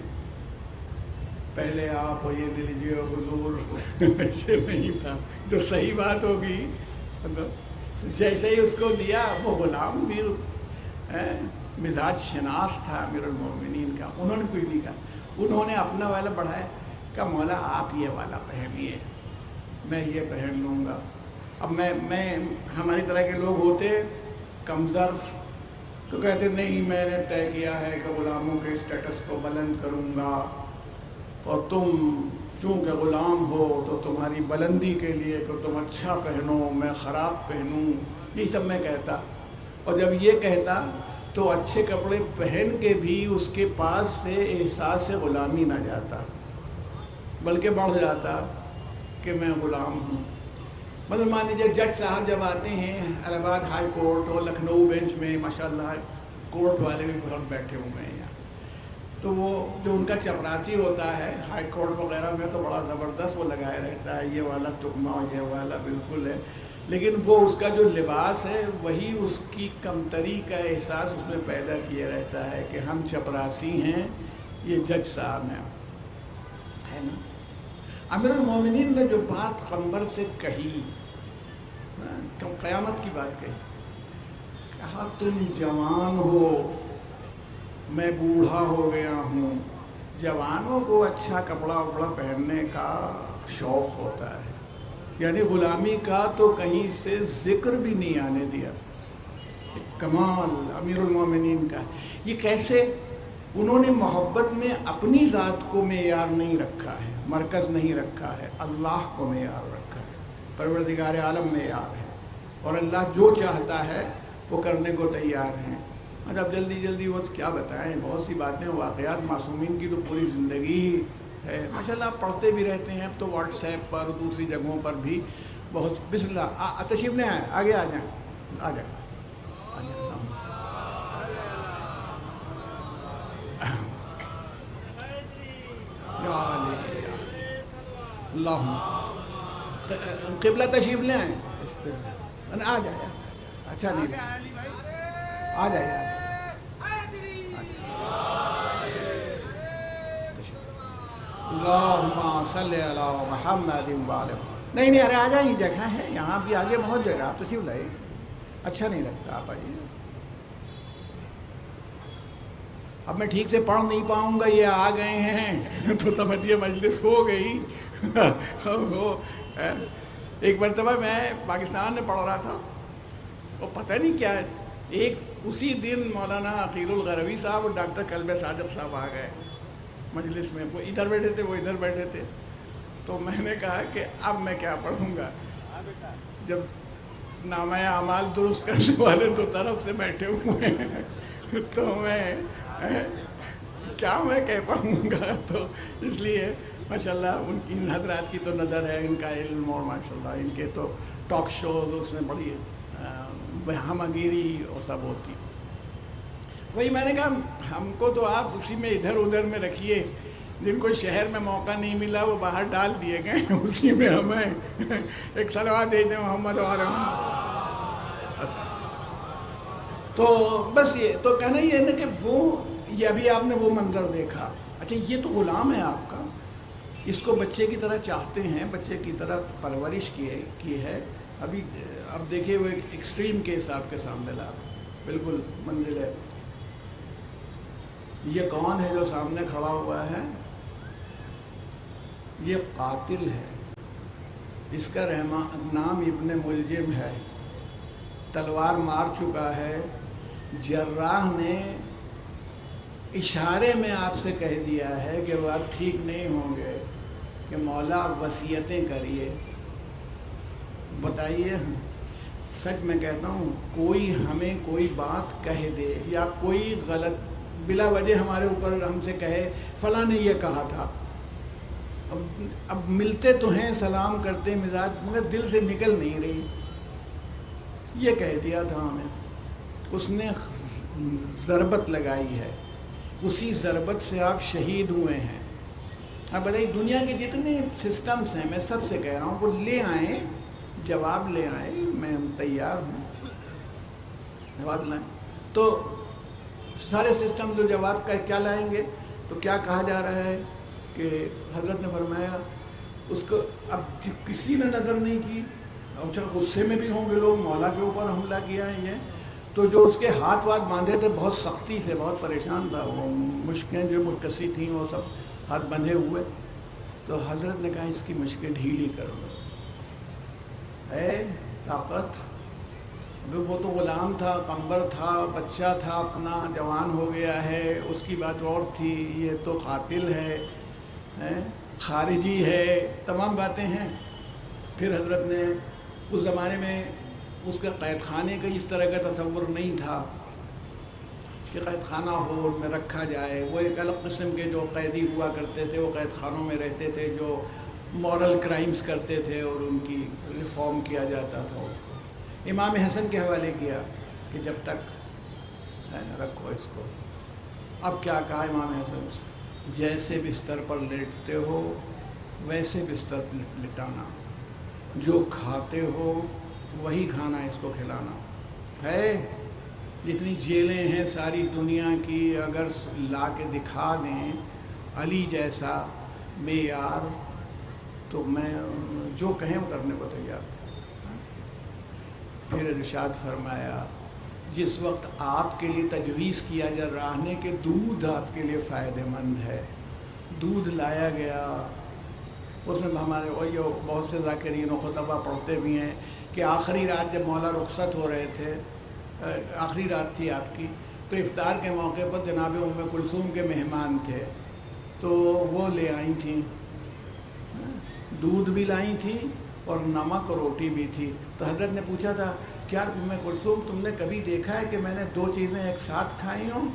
پہلے آپ یہ لے لیجیے حضور، ایسے نہیں تھا. جو صحیح بات ہوگی جیسے ہی اس کو دیا، وہ غلام بھی مزاج شناس تھا امیر المومنین کا. انہوں نے کچھ نہیں کہا، انہوں نے اپنا والا بڑھایا کہ مولا آپ یہ والا پہنیے، میں یہ پہن لوں گا. اب میں ہماری طرح کے لوگ ہوتے کم ظرف تو کہتے نہیں، میں نے طے کیا ہے کہ غلاموں کے اسٹیٹس کو بلند کروں گا، اور تم چونکہ غلام ہو تو تمہاری بلندی کے لیے کہ تم اچھا پہنو، میں خراب پہنوں، یہ سب میں کہتا. اور جب یہ کہتا تو اچھے کپڑے پہن کے بھی اس کے پاس سے احساس غلامی نہ جاتا، بلکہ بڑھ جاتا کہ میں غلام ہوں. مطلب مان لیجیے جج صاحب جب آتے ہیں الہ آباد ہائی کورٹ اور لکھنؤ بینچ میں، ماشاءاللہ کورٹ والے بھی بہت بیٹھے ہوئے ہیں یہاں، تو وہ جو ان کا چپراسی ہوتا ہے ہائی کورٹ وغیرہ میں تو بڑا زبردست وہ لگائے رہتا ہے، یہ والا تکمہ اور یہ والا بالکل ہے، لیکن وہ اس کا جو لباس ہے وہی اس کی کمتری کا احساس اس میں پیدا کیے رہتا ہے کہ ہم چپراسی ہیں، یہ جج صاحب ہیں، ہے نا. امیر المومنین نے جو بات قمبر سے کہی، قیامت کی بات کہی، کہا تم جوان ہو، میں بوڑھا ہو گیا ہوں. جوانوں کو اچھا کپڑا وپڑا پہننے کا شوق ہوتا ہے، یعنی غلامی کا تو کہیں سے ذکر بھی نہیں آنے دیا. کمال امیر المومنین کا. یہ کیسے؟ انہوں نے محبت میں اپنی ذات کو معیار نہیں رکھا ہے، مرکز نہیں رکھا ہے، اللہ کو معیار رکھا ہے. پروردگار عالم معیار ہے، اور اللہ جو چاہتا ہے وہ کرنے کو تیار ہیں. اب جلدی وہ کیا بتائیں، بہت سی باتیں، واقعات. معصومین کی تو پوری زندگی ہی ہے. ماشاءاللہ آپ پڑھتے بھی رہتے ہیں اب تو واٹس ایپ پر، دوسری جگہوں پر بھی بہت. بسم اللہ، تشریف لے آئیں، آگے آ جائیں، آ جائیں. اللہ قبلہ تشریف لے آئیں، آ جائے. اچھا نہیں آ جائے. اللہم صلی علی محمد وعلی. نہیں ارے آ جائیں، جگہ ہے یہاں بھی آگے بہت جگہ، آپ تشریف لائیں. اچھا نہیں لگتا، آپ آئیے. اب میں ٹھیک سے پڑھ نہیں پاؤں گا، یہ آ گئے ہیں تو سمجھیے مجلس ہو گئی. وہ ایک مرتبہ میں پاکستان میں پڑھ رہا تھا، وہ پتہ نہیں کیا، ایک اسی دن مولانا عقیل الغروی صاحب اور ڈاکٹر کلب صادق صاحب آ گئے مجلس میں. وہ ادھر بیٹھے تھے، وہ ادھر بیٹھے تھے. تو میں نے کہا کہ اب میں کیا پڑھوں گا، جب نامہ اعمال درست کرنے والے دو طرف سے بیٹھے ہوئے ہیں تو میں کیا میں کہہ پاؤں گا. تو اس لیے ماشاءاللہ ان حضرات کی تو نظر ہے، ان کا علم، اور ماشاءاللہ ان کے تو ٹاک شوز اس میں بڑی ہمہ گیری اور سب ہوتی. وہی میں نے کہا ہم کو تو آپ اسی میں ادھر ادھر میں رکھیے، جن کو شہر میں موقع نہیں ملا وہ باہر ڈال دیے گئے، اسی میں ہمیں ایک صلوات دے دیں محمد علیہ. تو بس یہ تو کہنا یہ ہے نا کہ وہ یہ ابھی آپ نے وہ منظر دیکھا، اچھا یہ تو غلام ہے آپ کا، اس کو بچے کی طرح چاہتے ہیں، بچے کی طرح پرورش کی ہے. ابھی اب دیکھیے وہ ایک ایکسٹریم کیس آپ کے سامنے لا، بالکل منزل ہے. یہ کون ہے جو سامنے کھڑا ہوا ہے؟ یہ قاتل ہے، اس کا نام ابن ملجم ہے، تلوار مار چکا ہے. جراح نے اشارے میں آپ سے کہہ دیا ہے کہ وہ آپ ٹھیک نہیں ہوں گے، کہ مولا وصیتیں کریے. بتائیے، سچ میں کہتا ہوں، کوئی ہمیں کوئی بات کہہ دے یا کوئی غلط بلا وجہ ہمارے اوپر ہم سے کہے فلاں نے یہ کہا تھا، اب ملتے تو ہیں، سلام کرتے مزاج، مگر دل سے نکل نہیں رہی. یہ کہہ دیا تھا ہمیں، اس نے ضربت لگائی ہے، اسی ضربت سے آپ شہید ہوئے ہیں. اب بتائیے، دنیا کے جتنے سسٹمز ہیں، میں سب سے کہہ رہا ہوں وہ لے آئیں، جواب لے آئیں، میں تیار ہوں جواب لائیں. تو سارے سسٹم جو جواب کا کیا لائیں گے، تو کیا کہا جا رہا ہے کہ حضرت نے فرمایا اس کو اب کسی نے نظر نہیں کی. اچھا غصے میں بھی ہوں گے لوگ، مولا کے اوپر حملہ کیا ہے یہ، تو جو اس کے ہاتھ واتھ باندھے تھے بہت سختی سے، بہت پریشان تھا، وہ مشکیں جو کسی تھیں وہ سب ہاتھ بندھے ہوئے. تو حضرت نے کہا اس کی مشکیں ڈھیلی کر دو. اے طاقت، وہ تو غلام تھا، قمبر تھا، بچہ تھا اپنا، جوان ہو گیا ہے، اس کی بات اور تھی. یہ تو قاتل ہے، خارجی ہے، تمام باتیں ہیں. پھر حضرت نے اس زمانے میں اس کے قید خانے کا اس طرح کا تصور نہیں تھا کہ قید خانہ ہو، ان میں رکھا جائے. وہ ایک الگ قسم کے جو قیدی ہوا کرتے تھے، وہ قید خانوں میں رہتے تھے، جو مورل کرائمز کرتے تھے اور ان کی ریفارم کیا جاتا تھا. امام حسن کے حوالے کیا کہ جب تک رکھو اس کو. اب کیا کہا امام حسن سے؟ جیسے بستر پر لیٹتے ہو ویسے بستر پر لٹانا، جو کھاتے ہو وہی کھانا اس کو کھلانا ہے. جتنی جیلیں ہیں ساری دنیا کی، اگر لا کے دکھا دیں علی جیسا معیار، تو میں جو کہیں وہ کرنے کو تیار. پھر ارشاد فرمایا جس وقت آپ کے لیے تجویز کیا جا رہا ہے کہ دودھ آپ کے لیے فائدہ مند ہے، دودھ لایا گیا. اس میں ہمارے وہی بہت سے ذاکرین و خطبہ پڑھتے بھی ہیں کہ آخری رات جب مولا رخصت ہو رہے تھے، آخری رات تھی آپ کی، تو افطار کے موقع پر جناب ام کلثوم کے مہمان تھے، تو وہ لے آئی تھیں، دودھ بھی لائی تھیں اور نمک اور روٹی بھی تھی. تو حضرت نے پوچھا تھا کیا ام کلثوم تم نے کبھی دیکھا ہے کہ میں نے دو چیزیں ایک ساتھ کھائی ہوں؟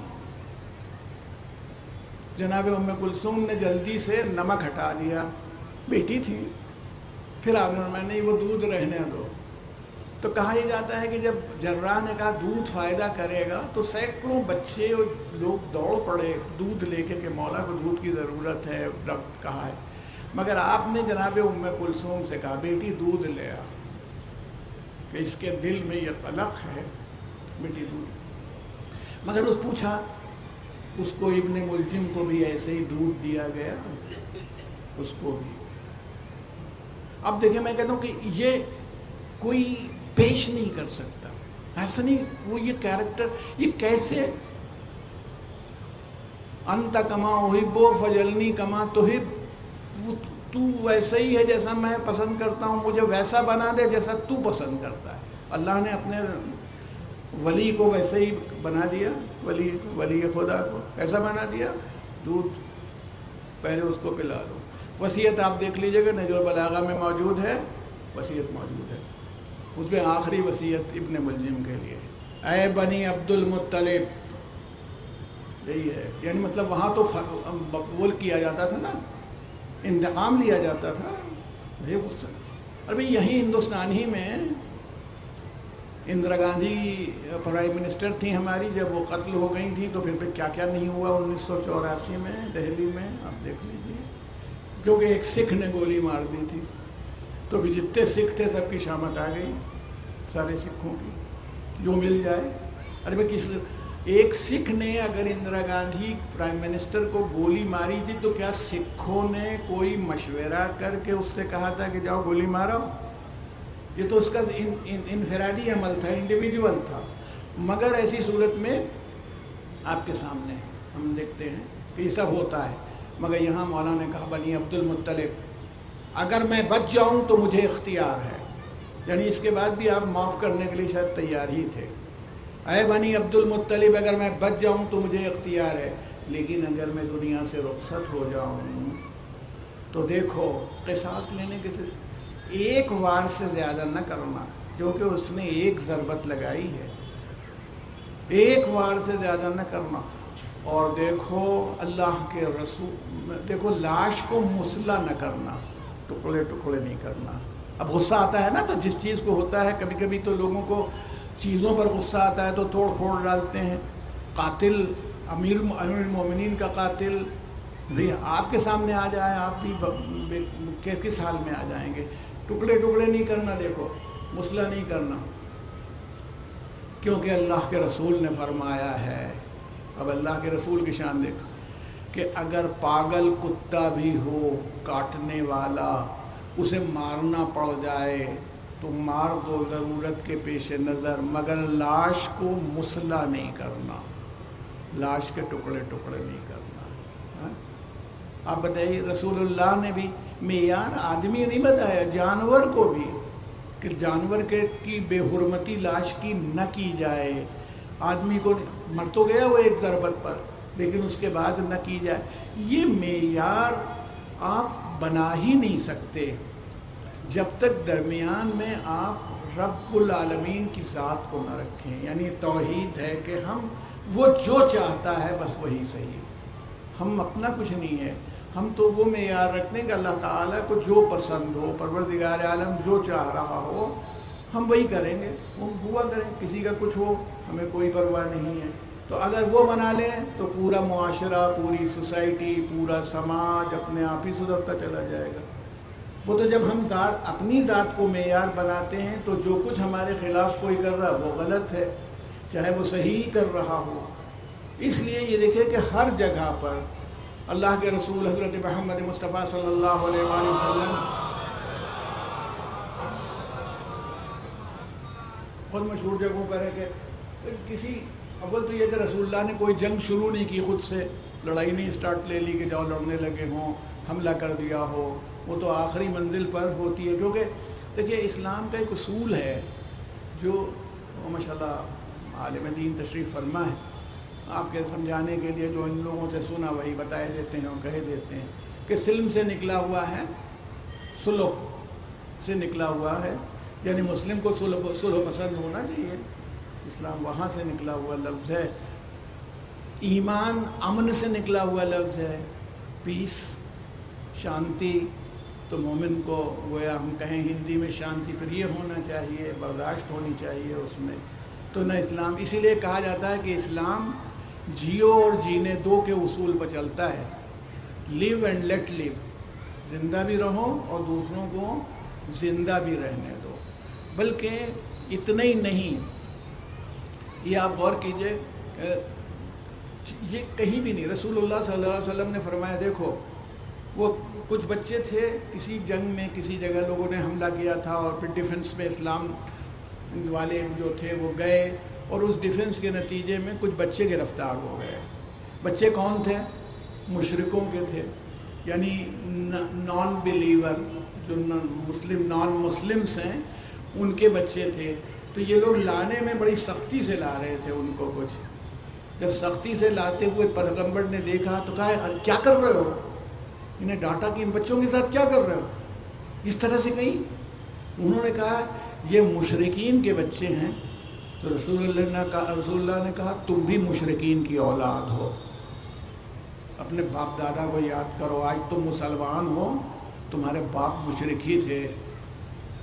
جناب ام کلثوم نے جلدی سے نمک ہٹا دیا، بیٹی تھی. پھر آپ نے فرمایا نہیں وہ دودھ رہنے دو. تو کہا یہ جاتا ہے کہ جب جراح نے کہا دودھ فائدہ کرے گا، تو سینکڑوں بچے اور لوگ دوڑ پڑے دودھ لے کے کہ مولا کو دودھ کی ضرورت ہے، ڈاکٹر کہا ہے. مگر آپ نے جناب ام کلثوم سے کہا بیٹی دودھ لے آ، کہ اس کے دل میں یہ قلق ہے، بیٹی دودھ. مگر اس پوچھا اس کو ابن ملجم کو بھی ایسے ہی دودھ دیا گیا، اس کو بھی. اب دیکھیں میں کہتا ہوں کہ یہ کوئی پیش نہیں کر سکتا ایسا نہیں. وہ یہ کیریکٹر یہ کیسے، انت کما احب فجلنی کما تحب، تو ویسا ہی ہے جیسا میں پسند کرتا ہوں، مجھے ویسا بنا دے جیسا تو پسند کرتا ہے. اللہ نے اپنے ولی کو ویسے ہی بنا دیا، ولی خدا کو ایسا بنا دیا. دودھ پہلے اس کو پلا دو. وصیت آپ دیکھ لیجئے گا، نہج البلاغہ میں موجود ہے، وصیت موجود ہے. اس میں آخری وصیت ابن ملجم کے لیے، اے بنی عبد المطلب، یہی ہے. یعنی مطلب وہاں تو مقبول کیا جاتا تھا نا، انتقام لیا جاتا تھا. یہ غصہ. اور بھئی یہیں ہندوستان ہی میں اندرا گاندھی پرائم منسٹر تھیں ہماری، جب وہ قتل ہو گئی تھیں تو پھر کیا کیا نہیں ہوا 1984 میں دہلی میں، آپ دیکھ لیجیے. کیونکہ ایک سکھ نے گولی مار دی تھی، تو بھی جتنے سکھ تھے سب کی شامت آ گئی، سارے سکھوں کی، جو مل جائے ارے بھائی ایک سکھ نے اگر اندرا گاندھی پرائم منسٹر کو گولی ماری تھی تو کیا سکھوں نے کوئی مشورہ کر کے اس سے کہا تھا کہ جاؤ گولی مارو؟ یہ تو اس کا انفرادی عمل تھا، انڈیویجول تھا. مگر ایسی صورت میں آپ کے سامنے ہم دیکھتے ہیں کہ یہ سب ہوتا ہے. مگر یہاں مولانا نے کہا بنی عبد المطلب اگر میں بچ جاؤں تو مجھے اختیار ہے، یعنی اس کے بعد بھی آپ معاف کرنے کے لیے شاید تیار ہی تھے. اے بنی عبد المطلب اگر میں بچ جاؤں تو مجھے اختیار ہے، لیکن اگر میں دنیا سے رخصت ہو جاؤں تو دیکھو قصاص لینے کے صرف ایک وار سے زیادہ نہ کرنا، کیونکہ اس نے ایک ضربت لگائی ہے، ایک وار سے زیادہ نہ کرنا. اور دیکھو اللہ کے رسول، دیکھو لاش کو مسلح نہ کرنا، ٹکڑے ٹکڑے نہیں کرنا. اب غصہ آتا ہے نا، تو جس چیز کو ہوتا ہے کبھی کبھی تو لوگوں کو چیزوں پر غصہ آتا ہے تو توڑ پھوڑ ڈالتے ہیں. قاتل امیر المومنین کا قاتل بھی آپ کے سامنے آ جائے، آپ بھی کس حال میں آ جائیں گے. ٹکڑے ٹکڑے نہیں کرنا، دیکھو مسلح نہیں کرنا، کیونکہ اللہ کے رسول نے فرمایا ہے. اب اللہ کے رسول کی شان دیکھو کہ اگر پاگل کتا بھی ہو کاٹنے والا، اسے مارنا پڑ جائے تو مار دو ضرورت کے پیش نظر، مگر لاش کو مسلح نہیں کرنا، لاش کے ٹکڑے ٹکڑے نہیں کرنا. آپ بتائیے رسول اللہ نے بھی معیار آدمی نہیں بتایا، جانور کو بھی، کہ جانور کی بے حرمتی لاش کی نہ کی جائے. آدمی کو مر تو گیا وہ ایک ضربت پر، لیکن اس کے بعد نہ کی جائے. یہ معیار آپ بنا ہی نہیں سکتے جب تک درمیان میں آپ رب العالمین کی ذات کو نہ رکھیں. یعنی توحید ہے کہ ہم وہ جو چاہتا ہے بس وہی صحیح، ہم اپنا کچھ نہیں ہے. ہم تو وہ معیار رکھتے ہیں کہ اللہ تعالیٰ کو جو پسند ہو، پروردگار عالم جو چاہ رہا ہو ہم وہی کریں گے، وہ ہوا کریں. کسی کا کچھ ہو ہمیں کوئی پرواہ نہیں ہے. تو اگر وہ بنا لیں تو پورا معاشرہ، پوری سوسائٹی، پورا سماج اپنے آپ ہی سدھرتا چلا جائے گا. وہ تو جب ہم اپنی ذات کو معیار بناتے ہیں تو جو کچھ ہمارے خلاف کوئی کر رہا وہ غلط ہے، چاہے وہ صحیح کر رہا ہو. اس لیے یہ دیکھیں کہ ہر جگہ پر اللہ کے رسول حضرت محمد مصطفیٰ صلی اللہ علیہ وآلہ وسلم بہت مشہور جگہوں پر ہے کہ کسی اول تو یہ کہ رسول اللہ نے کوئی جنگ شروع نہیں کی، خود سے لڑائی نہیں اسٹارٹ لے لی کہ جاؤ لڑنے لگے ہوں، حملہ کر دیا ہو. وہ تو آخری منزل پر ہوتی ہے. کیونکہ دیکھیے اسلام کا ایک اصول ہے جو ماشاءاللہ عالم دین تشریف فرما ہے، آپ کے سمجھانے کے لیے جو ان لوگوں سے سنا وہی بتائے دیتے ہیں اور کہہ دیتے ہیں کہ سلم سے نکلا ہوا ہے، صلح سے نکلا ہوا ہے. یعنی مسلم کو صلح پسند ہونا چاہیے. اسلام وہاں سے نکلا ہوا لفظ ہے. ایمان امن سے نکلا ہوا لفظ ہے، پیس، شانتی. تو مومن کو گویا ہم کہیں ہندی میں شانتی پریہ ہونا چاہیے، برداشت ہونی چاہیے اس میں. تو نہ اسلام، اسی لیے کہا جاتا ہے کہ اسلام جیو اور جینے دو کے اصول پر چلتا ہے. لیو اینڈ لیٹ لیو، زندہ بھی رہو اور دوسروں کو زندہ بھی رہنے دو. بلکہ اتنا ہی نہیں، یہ آپ غور کیجئے، یہ کہیں بھی نہیں. رسول اللہ صلی اللہ علیہ وسلم نے فرمایا دیکھو وہ کچھ بچے تھے کسی جنگ میں، کسی جگہ لوگوں نے حملہ کیا تھا اور پھر ڈیفنس میں اسلام والے جو تھے وہ گئے اور اس ڈیفنس کے نتیجے میں کچھ بچے گرفتار ہو گئے. بچے کون تھے؟ مشرکوں کے تھے، یعنی نان بلیور، جو نان مسلمس ہیں ان کے بچے تھے. تو یہ لوگ لانے میں بڑی سختی سے لا رہے تھے ان کو. کچھ جب سختی سے لاتے ہوئے پیغمبر نے دیکھا تو کہا کیا کر رہے ہو؟ انہیں ڈانٹا کہ ان بچوں کے ساتھ کیا کر رہے ہو اس طرح سے کہیں. انہوں نے کہا یہ مشرکین کے بچے ہیں. تو رسول اللہ نے کہا تم بھی مشرکین کی اولاد ہو، اپنے باپ دادا کو یاد کرو. آج تم مسلمان ہو، تمہارے باپ مشرک ہی تھے.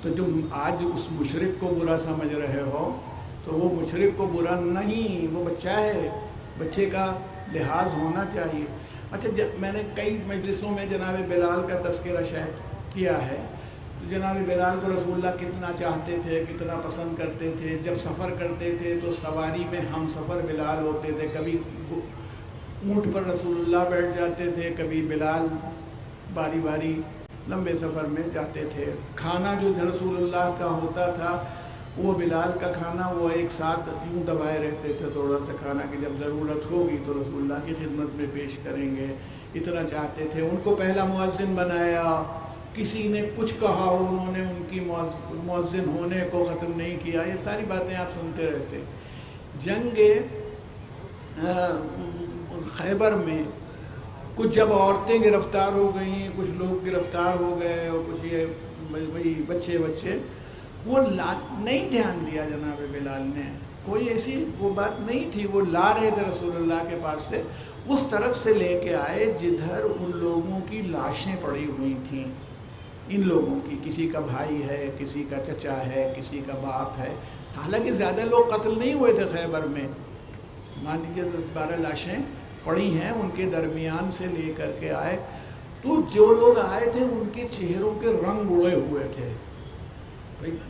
تو تم آج اس مشرک کو برا سمجھ رہے ہو تو وہ مشرک کو برا نہیں، وہ بچہ ہے، بچے کا لحاظ ہونا چاہیے. اچھا میں نے کئی مجلسوں میں جناب بلال کا تذکرہ شاید کیا ہے. تو جناب بلال کو رسول اللہ کتنا چاہتے تھے، کتنا پسند کرتے تھے. جب سفر کرتے تھے تو سواری میں ہم سفر بلال ہوتے تھے. کبھی اونٹ پر رسول اللہ بیٹھ جاتے تھے، کبھی بلال باری باری لمبے سفر میں جاتے تھے. کھانا جو رسول اللہ کا ہوتا تھا وہ بلال کا کھانا وہ ایک ساتھ یوں دبائے رہتے تھے تھوڑا سا کھانا کہ جب ضرورت ہوگی تو رسول اللہ کی خدمت میں پیش کریں گے. اتنا چاہتے تھے. ان کو پہلا مؤذن بنایا. کسی نے کچھ کہا انہوں نے ان کی مؤذن ہونے کو ختم نہیں کیا. یہ ساری باتیں آپ سنتے رہتے. جنگ خیبر میں کچھ جب عورتیں گرفتار ہو گئیں، کچھ لوگ گرفتار ہو گئے اور کچھ یہ وہی بچے وہ نہیں دھیان دیا جناب بلال نے. کوئی ایسی وہ بات نہیں تھی. وہ لا رہے تھے رسول اللہ کے پاس سے، اس طرف سے لے کے آئے جدھر ان لوگوں کی لاشیں پڑی ہوئی تھیں. ان لوگوں کی کسی کا بھائی ہے، کسی کا چچا ہے، کسی کا باپ ہے. حالانکہ زیادہ لوگ قتل نہیں ہوئے تھے خیبر میں. مان لیجیے 10-12 لاشیں پڑی ہیں. ان کے درمیان سے لے کر کے آئے تو جو لوگ آئے تھے ان کے چہروں کے رنگ اڑے ہوئے تھے.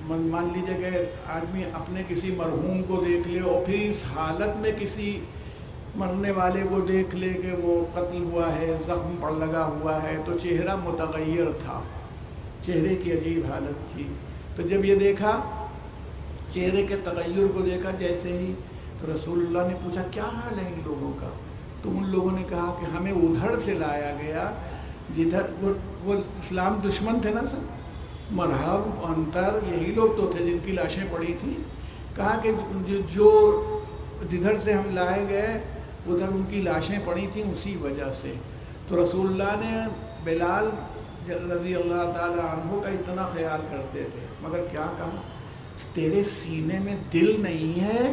مان لیجیے کہ آدمی اپنے کسی مرحوم کو دیکھ لے اور پھر اس حالت میں کسی مرنے والے کو دیکھ لے کہ وہ قتل ہوا ہے، زخم پڑ لگا ہوا ہے، تو چہرہ متغیر تھا. چہرے کی عجیب حالت تھی. تو جب یہ دیکھا، چہرے کے تغیر کو دیکھا جیسے ہی، تو رسول اللہ نے پوچھا کیا حال ہے ان لوگوں کا؟ تو ان لوگوں نے کہا کہ ہمیں ادھر سے لایا گیا جدھر وہ اسلام دشمن تھے نا سر. مرحب انتر یہی لوگ تو تھے جن کی لاشیں پڑی تھیں. کہا کہ جو جدھر سے ہم لائے گئے ادھر ان کی لاشیں پڑی تھیں اسی وجہ سے. تو رسول اللہ نے بلال رضی اللہ تعالیٰ عنہ کا اتنا خیال کرتے تھے، مگر کیا کہا، تیرے سینے میں دل نہیں ہے.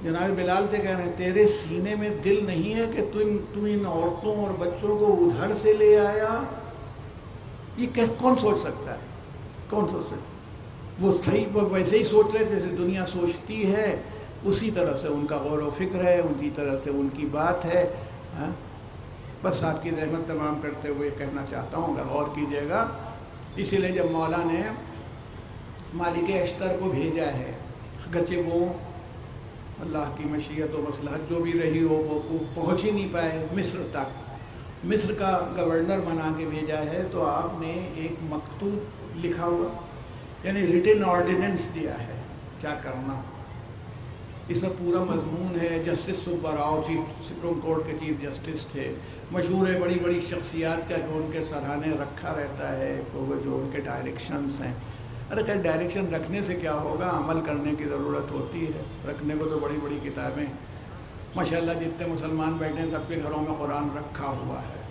جناب بلال سے کہہ رہے ہیں تیرے سینے میں دل نہیں ہے کہ تو ان عورتوں اور بچوں کو ادھر سے لے آیا. یہ کون سوچ سکتا ہے؟ کون سوچ سکتا ہے؟ وہ ویسے ہی سوچ رہے تھے جیسے دنیا سوچتی ہے. اسی طرح سے ان کا غور و فکر ہے، اسی طرح سے ان کی بات ہے. بس آپ کی رحمت تمام کرتے ہوئے کہنا چاہتا ہوں، اگر غور کیجیے گا. اسی لیے جب مولا نے مالک اشتر کو بھیجا ہے، اگرچہ وہ اللہ کی مشیت و مصلحت جو بھی رہی ہو وہ پہنچ ہی نہیں پائے مصر تک، مصر کا گورنر بنا کے بھیجا ہے، تو آپ نے ایک مکتوب لکھا ہوا یعنی ریٹن آرڈیننس دیا ہے کیا کرنا. اس میں پورا مضمون ہے. جسٹس سبا راؤ سپریم کورٹ کے چیف جسٹس تھے، مشہور ہے، بڑی بڑی شخصیات کا کہ ان کے سراہنے رکھا رہتا ہے وہ جو ان کے ڈائریکشنز ہیں. ارے خیر ڈائریکشن رکھنے سے کیا ہوگا، عمل کرنے کی ضرورت ہوتی ہے. رکھنے کو تو بڑی بڑی کتابیں ماشاءاللہ جتنے مسلمان بیٹھے ہیں سب کے گھروں میں قرآن رکھا ہوا ہے.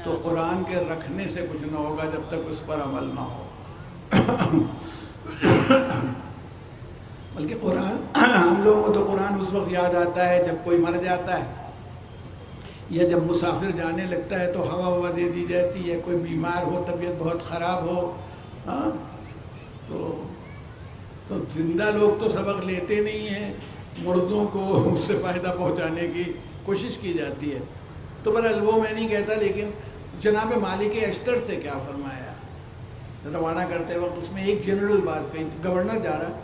تو قرآن کے رکھنے سے کچھ نہ ہوگا جب تک اس پر عمل نہ ہو. بلکہ قرآن ہم لوگوں کو تو قرآن اس وقت یاد آتا ہے جب کوئی مر جاتا ہے یا جب مسافر جانے لگتا ہے تو ہوا دے دی جاتی ہے، کوئی بیمار ہو، طبیعت بہت خراب ہو. ہاں تو زندہ لوگ تو سبق لیتے نہیں ہیں، مردوں کو اس سے فائدہ پہنچانے کی کوشش کی جاتی ہے. تو بہرحال وہ میں نہیں کہتا، لیکن جناب مالک اشتر سے کیا فرمایا روانہ کرتے وقت اس میں ایک جنرل بات کہی. گورنر جا رہا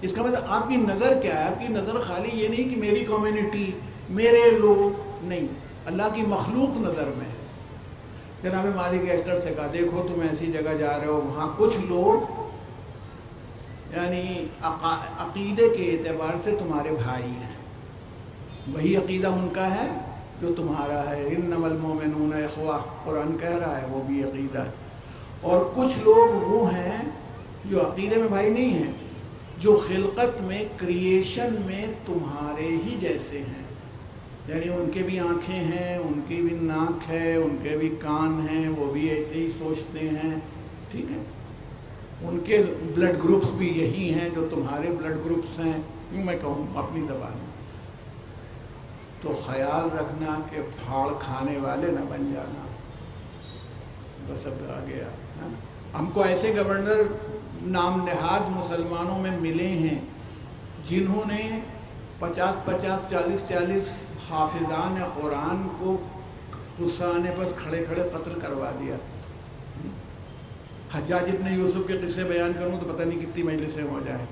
اس کا مطلب آپ کی نظر کیا ہے؟ آپ کی نظر خالی یہ نہیں کہ میری کمیونٹی، میرے لوگ نہیں، اللہ کی مخلوق نظر میں ہے. جناب مالک اشتر سے کہا دیکھو تم ایسی جگہ جا رہے ہو وہاں کچھ لوگ یعنی عقیدے کے اعتبار سے تمہارے بھائی ہیں، وہی عقیدہ ان کا ہے جو تمہارا ہے. انما المؤمنون اخوہ قرآن کہہ رہا ہے، وہ بھی عقیدہ ہے. اور کچھ لوگ وہ ہیں جو عقیدے میں بھائی نہیں ہیں، جو خلقت میں، کریشن میں تمہارے ہی جیسے ہیں. یعنی ان کے بھی آنکھیں ہیں، ان کی بھی ناک ہے، ان کے بھی کان ہیں، وہ بھی ایسے ہی سوچتے ہیں. ٹھیک ہے، ان کے بلڈ گروپس بھی یہی ہیں جو تمہارے بلڈ گروپس ہیں. یوں میں کہوں اپنی زبان میں. تو خیال رکھنا کہ پھاڑ کھانے والے نہ بن جانا. بس اب آ گیا. ہم کو ایسے گورنر نام نہاد مسلمانوں میں ملے ہیں جنہوں نے 50-50 40-40 حافظان قرآن کو غصہ آنے پر کھڑے کھڑے قتل کروا دیا. حجاج ابن یوسف کے قصے بیان کروں تو پتہ نہیں کتنی مجلسیں ہو جائیں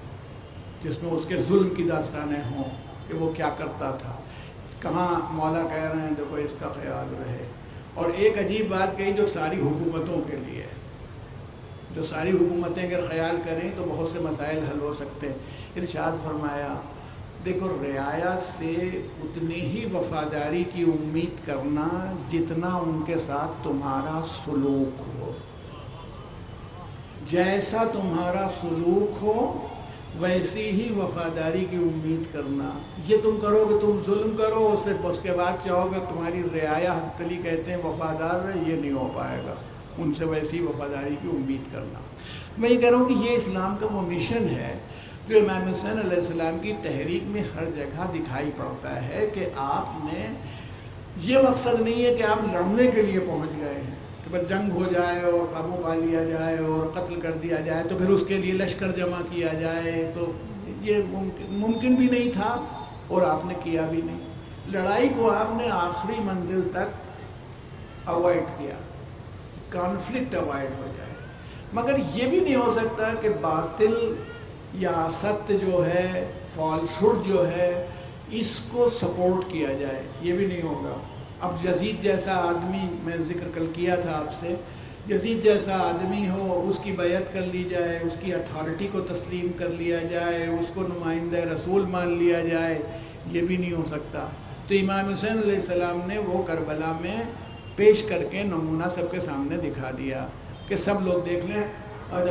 جس میں اس کے ظلم کی داستانیں ہوں کہ وہ کیا کرتا تھا. کہاں مولا کہہ رہے ہیں دیکھو اس کا خیال رہے. اور ایک عجیب بات کہی جو ساری حکومتوں کے لیے، جو ساری حکومتیں اگر خیال کریں تو بہت سے مسائل حل ہو سکتے ہیں. ارشاد فرمایا دیکھو رعایا سے اتنی ہی وفاداری کی امید کرنا جتنا ان کے ساتھ تمہارا سلوک ہو. جیسا تمہارا سلوک ہو ویسی ہی وفاداری کی امید کرنا. یہ تم کرو کہ تم ظلم کرو اس کے بعد چاہو کہ تمہاری رعایا حتلی کہتے ہیں وفادار رہے، یہ نہیں ہو پائے گا. ان سے ویسی وفاداری کی امید کرنا. میں یہ کہہ رہا ہوں کہ یہ اسلام کا وہ مشن ہے جو امام حسین علیہ السلام کی تحریک میں ہر جگہ دکھائی پڑتا ہے کہ آپ نے یہ مقصد نہیں ہے کہ آپ لڑنے کے لیے پہنچ گئے ہیں کہ بس جنگ ہو جائے اور قابو پا لیا جائے اور قتل کر دیا جائے تو پھر اس کے لیے لشکر جمع کیا جائے. تو یہ ممکن بھی نہیں تھا اور آپ نے کیا بھی نہیں. لڑائی کو آپ نے آخری منزل تک اوائڈ کیا، کانفلکٹ اوائڈ ہو جائے. مگر یہ بھی نہیں ہو سکتا کہ باطل یا ست جو ہے، فالسہڈ جو ہے، اس کو سپورٹ کیا جائے. یہ بھی نہیں ہوگا. اب یزید جیسا آدمی، میں ذکر کل کیا تھا آپ سے، یزید جیسا آدمی ہو، اس کی بیعت کر لی جائے، اس کی اتھارٹی کو تسلیم کر لیا جائے، اس کو نمائندہ رسول مان لیا جائے، یہ بھی نہیں ہو سکتا. تو امام حسین علیہ السلام نے وہ کربلا میں پیش کر کے نمونہ سب کے سامنے دکھا دیا کہ سب لوگ دیکھ لیں. اور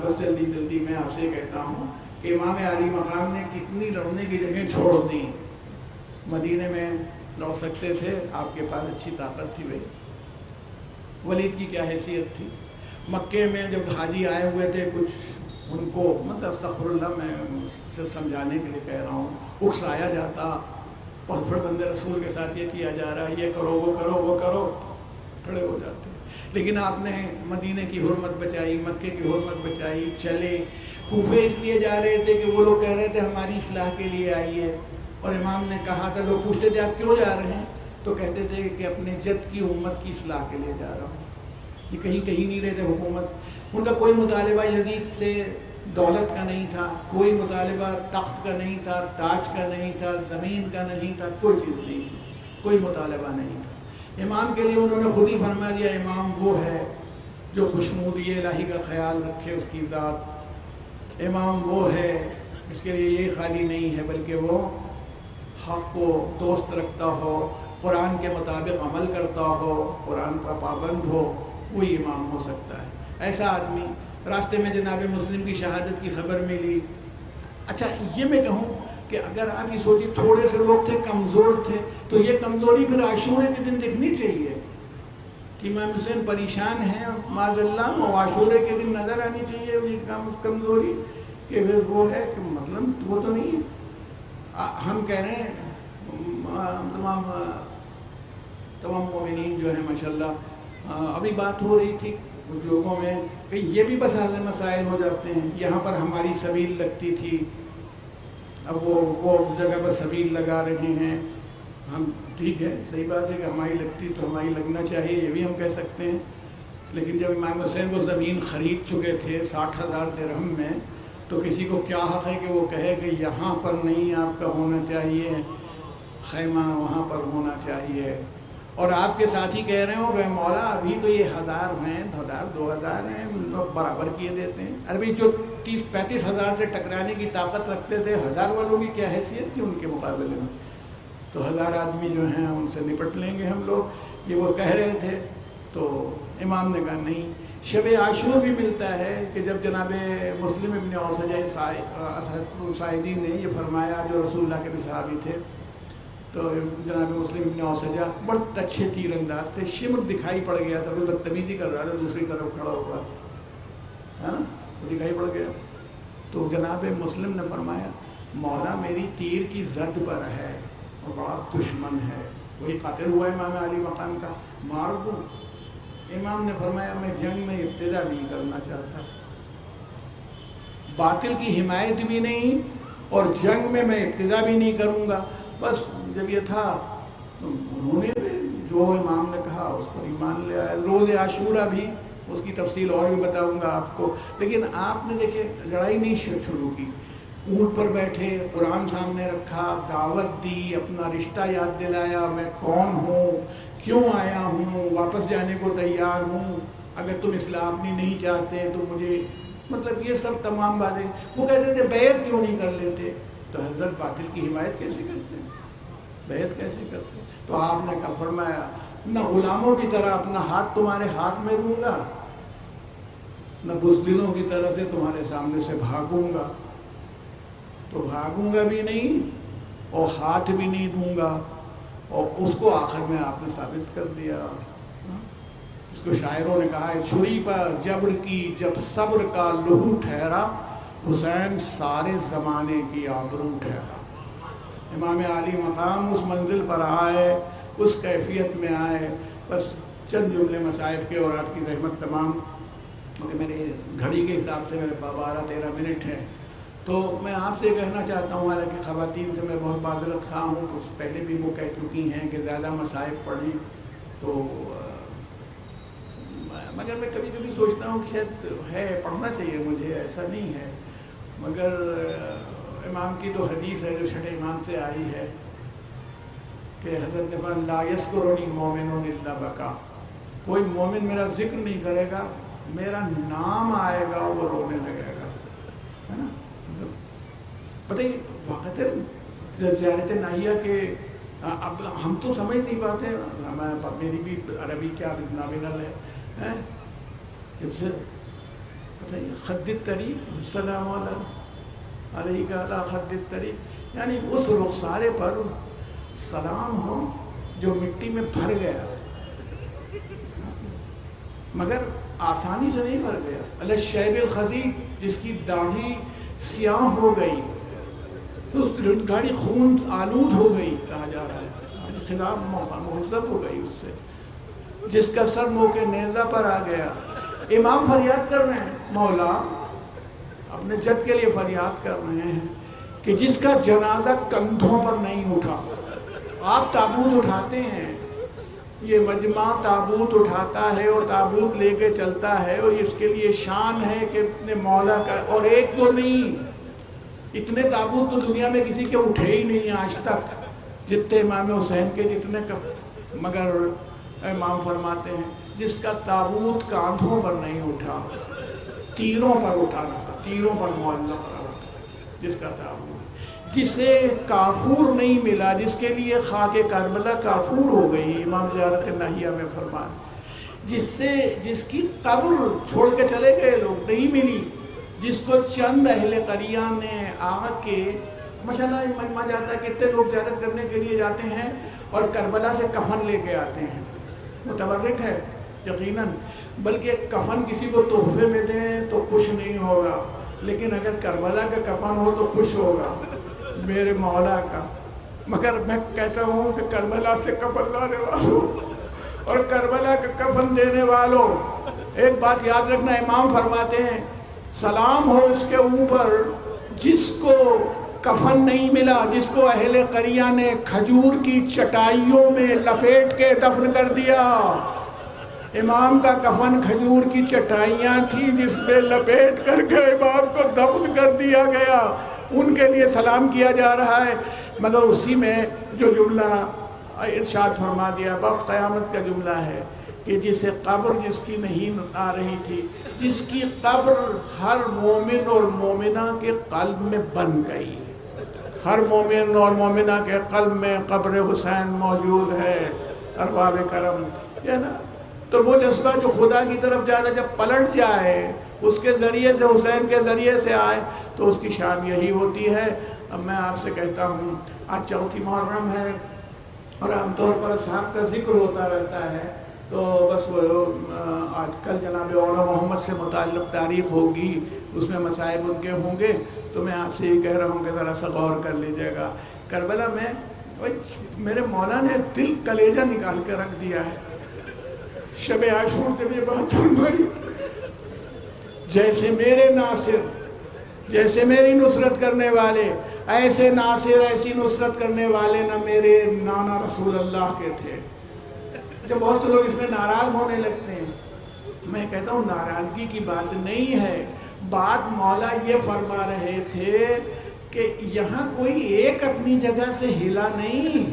بس جلدی میں آپ سے کہتا ہوں کہ امام علی مقام نے کتنی لڑنے کی جگہیں چھوڑ دی. مدینے میں لڑ سکتے تھے، آپ کے پاس اچھی طاقت تھی. بھائی ولید کی کیا حیثیت تھی؟ مکے میں جب حاجی آئے ہوئے تھے کچھ ان کو مطلب استغفر اللہ میں سے سمجھانے کے لیے کہہ رہا ہوں، اکسایا جاتا، پرفر بندے رسول کے ساتھ یہ کیا جا رہا ہے، یہ کرو وہ کرو وہ کرو، کھڑے ہو جاتے. لیکن آپ نے مدینے کی حرمت بچائی، مکے کی حرمت بچائی، چلے. کوفے اس لیے جا رہے تھے کہ وہ لوگ کہہ رہے تھے ہماری اصلاح کے لیے آئیے، اور امام نے کہا تھا، لوگ پوچھتے تھے آپ کیوں جا رہے ہیں؟ تو کہتے تھے کہ اپنے جد کی امت کی اصلاح کے لیے جا رہا ہوں. یہ کہیں نہیں رہے تھے حکومت. ان کا کوئی مطالبہ یزید سے دولت کا نہیں تھا، کوئی مطالبہ تخت کا نہیں تھا، تاج کا نہیں تھا، زمین کا نہیں تھا، کوئی چیز نہیں تھی، کوئی مطالبہ نہیں تھا. امام کے لیے انہوں نے خود ہی فرما دیا امام وہ ہے جو خوشنودی الہی کا خیال رکھے، اس کی ذات. امام وہ ہے اس کے لیے یہ خالی نہیں ہے بلکہ وہ حق کو دوست رکھتا ہو، قرآن کے مطابق عمل کرتا ہو، قرآن کا پابند ہو، وہی امام ہو سکتا ہے. ایسا آدمی راستے میں جناب مسلم کی شہادت کی خبر ملی. اچھا یہ میں کہوں کہ اگر آپ یہ سوچیں تھوڑے سے لوگ تھے، کمزور تھے، تو یہ کمزوری پھر عاشورے کے دن دکھنی چاہیے کہ امام حسین پریشان ہیں معاذ اللہ، اور عاشورے کے دن نظر آنی چاہیے یہ کمزوری کہ وہ ہے کہ مطلب وہ تو نہیں ہے. ہم کہہ رہے ہیں تمام مومنین جو ہیں ماشاءاللہ. ابھی بات ہو رہی تھی کچھ لوگوں میں کہ یہ بھی بس حل مسائل ہو جاتے ہیں. یہاں پر ہماری سبیل لگتی تھی، اب وہ جگہ پر سبیل لگا رہے ہیں. ہم ٹھیک ہے، صحیح بات ہے کہ ہماری لگتی تو ہماری لگنا چاہیے، یہ بھی ہم کہہ سکتے ہیں. لیکن جب امام حسین وہ زمین خرید چکے تھے 60,000 درہم میں، تو کسی کو کیا حق ہے کہ وہ کہے کہ یہاں پر نہیں آپ کا ہونا چاہیے، خیمہ وہاں پر ہونا چاہیے. اور آپ کے ساتھی کہہ رہے ہوں کہ مولا ابھی تو یہ 1000 ہیں، 2000 ہیں، لوگ برابر کیے دیتے ہیں. ابھی جو 30-35 سے ٹکرانے کی طاقت رکھتے تھے، 1000 والوں کی کیا حیثیت تھی ان کے مقابلے میں؟ تو 1000 آدمی جو ہیں ان سے نپٹ لیں گے ہم لوگ، یہ وہ کہہ رہے تھے. تو امام نے کہا نہیں. شب عاشور بھی ملتا ہے کہ جب جناب مسلم ابن اوسجہ سائدی نے یہ فرمایا، جو رسول اللہ کے بھی صحابی تھے، تو جناب مسلم ابن اوسجہ بڑے اچھے تیر انداز تھے، شمر دکھائی پڑ گیا تھا، وہ بدتمیزی کر رہا تھا دوسری طرف کھڑا ہوا ہے نا، وہ دکھائی پڑ گیا. تو جناب مسلم نے فرمایا مولا میری تیر کی زد پر ہے اور بڑا دشمن ہے، وہی قاتل ہوا امام علی مقام کا، مار دوں. امام نے فرمایا میں جنگ میں ابتدا نہیں کرنا چاہتا، باطل کی حمایت بھی نہیں اور جنگ میں ابتدا بھی نہیں کروں گا. بس جب یہ تھا انہوں نے جو امام نے کہا اس پر ایمان لے آئے. روز عاشورہ بھی اس کی تفصیل اور بھی بتاؤں گا آپ کو. لیکن آپ نے دیکھے لڑائی نہیں شروع کی, اونٹ پر بیٹھے, قرآن سامنے رکھا, دعوت دی, اپنا رشتہ یاد دلایا, میں کون ہوں, کیوں آیا ہوں, واپس جانے کو تیار ہوں, اگر تم اصلاح اپنی نہیں چاہتے تو مجھے, مطلب یہ سب تمام باتیں. وہ کہتے تھے بیعت کیوں نہیں کر لیتے, تو حضرت باطل کی حمایت کیسے کرتے ہیں, بیعت کیسے کرتے ہیں؟ تو آپ نے کہا, فرمایا نہ غلاموں کی طرح اپنا ہاتھ تمہارے ہاتھ میں دوں گا, نہ بزدلوں کی طرح سے تمہارے سامنے سے بھاگوں گا. تو بھاگوں گا بھی نہیں اور ہاتھ بھی نہیں دوں گا. اور اس کو آخر میں آپ نے ثابت کر دیا. اس کو شاعروں نے کہا ہے, چھری پر جبر کی جب صبر کا لہو ٹھہرا, حسین سارے زمانے کی آبرو ٹھہرا. امام عالی مقام اس منزل پر آئے, اس کیفیت میں آئے. بس چند جملے مصائب کے, اور آپ کی رحمت تمام, کیونکہ میرے گھڑی کے حساب سے میرے 12-13 منٹ ہیں. تو میں آپ سے کہنا چاہتا ہوں, حالانکہ خواتین سے میں بہت معذرت خواہ ہوں, تو پہلے بھی وہ کہہ چکی ہیں کہ زیادہ مصائب پڑھیں, تو مگر میں کبھی کبھی سوچتا ہوں کہ شاید ہے, پڑھنا چاہیے مجھے, ایسا نہیں ہے. مگر امام کی تو حدیث ہے جو چھٹے امام سے آئی ہے کہ حضرت نے فرمایا لا یذکرنی مومن الا بکا, کوئی مومن میرا ذکر نہیں کرے گا, میرا نام آئے گا وہ رونے لگے گا, ہے نا. پتہ ہی وقت ہے زیارت ناہیہ کے, اب ہم تو سمجھ نہیں پاتے, میری بھی عربی کیا نامنل ہے, جب سے پتہ ہی خد الطریق السلام علیکہ علی خد الطریق, یعنی اس رخسارے پر سلام ہو جو مٹی میں بھر گیا, مگر آسانی سے نہیں بھر گیا. علی الشیب الخضی, جس کی داڑھی سیاہ ہو گئی, تو اس گاڑی خون آلود ہو گئی, کہا جا رہا ہے, خلاف مہذب ہو گئی اس سے, جس کا سر منہ کے نیزہ پر آ گیا. امام فریاد کر رہے ہیں, مولا اپنے جد کے لیے فریاد کر رہے ہیں کہ جس کا جنازہ کندھوں پر نہیں اٹھا. آپ تابوت اٹھاتے ہیں, یہ مجمع تابوت اٹھاتا ہے اور تابوت لے کے چلتا ہے, اور اس کے لیے شان ہے کہ اپنے مولا کا, اور ایک تو نہیں, اتنے تابوت تو دنیا میں کسی کے اٹھے ہی نہیں آج تک جتنے امام حسین کے جتنے کا. مگر امام فرماتے ہیں جس کا تابوت کاندھوں پر نہیں اٹھا, تیروں پر اٹھانا تھا, تیروں پر معلق رہا, جس کا تابوت, جسے کافور نہیں ملا, جس کے لیے خاک کربلا کافور ہو گئی. امام زیارت ناہیہ میں فرمان, جس کی قبر چھوڑ کے چلے گئے لوگ, نہیں ملی, جس کو چند اہل قریہ نے آ کے, ماشاءاللہ مجمع جاتا ہے, کتنے لوگ زیارت کرنے کے لیے جاتے ہیں اور کربلا سے کفن لے کے آتے ہیں, متبرک ہے یقیناً, بلکہ کفن کسی کو تحفے میں دیں تو خوش نہیں ہوگا, لیکن اگر کربلا کا کفن ہو تو خوش ہوگا میرے مولا کا. مگر میں کہتا ہوں کہ کربلا سے کفن لانے والوں اور کربلا کا کفن دینے والوں, ایک بات یاد رکھنا, امام فرماتے ہیں سلام ہو اس کے اوپر جس کو کفن نہیں ملا, جس کو اہل قریہ نے کھجور کی چٹائیوں میں لپیٹ کے دفن کر دیا. امام کا کفن کھجور کی چٹائیاں تھیں جس میں لپیٹ کر کے امام کو دفن کر دیا گیا, ان کے لیے سلام کیا جا رہا ہے. مگر اسی میں جو جملہ ارشاد فرما دیا وقت قیامت کا جملہ ہے کہ جسے قبر جس کی نہیں آ رہی تھی, جس کی قبر ہر مومن اور مومنہ کے قلب میں بن گئی, ہر مومن اور مومنہ کے قلب میں قبر حسین موجود ہے. ارباب کرم, ہے نا, تو وہ جذبہ جو خدا کی طرف جاتا جب پلٹ جائے, اس کے ذریعے سے, حسین کے ذریعے سے آئے, تو اس کی شان یہی ہوتی ہے. اب میں آپ سے کہتا ہوں, آج چوتھی محرم ہے اور عام طور پر اصحاب کا ذکر ہوتا رہتا ہے, تو بس وہ آج کل جناب اولا محمد سے متعلق تاریخ ہوگی, اس میں مصائب ان کے ہوں گے, تو میں آپ سے یہ کہہ رہا ہوں کہ ذرا سا غور کر لیجیے گا. کربلا میں میرے مولا نے دل کلیجہ نکال کے رکھ دیا ہے. شب عاشور جب یہ بات فرمائی, جیسے میرے ناصر, جیسے میری نصرت کرنے والے, ایسے ناصر, ایسی نصرت کرنے والے نہ میرے نانا رسول اللہ کے تھے. جب بہت سے لوگ اس میں ناراض ہونے لگتے ہیں میں کہتا ہوں ناراضگی کی بات نہیں ہے، بات مولا یہ فرما رہے تھے کہ یہاں کوئی ایک اپنی جگہ سے ہلا نہیں،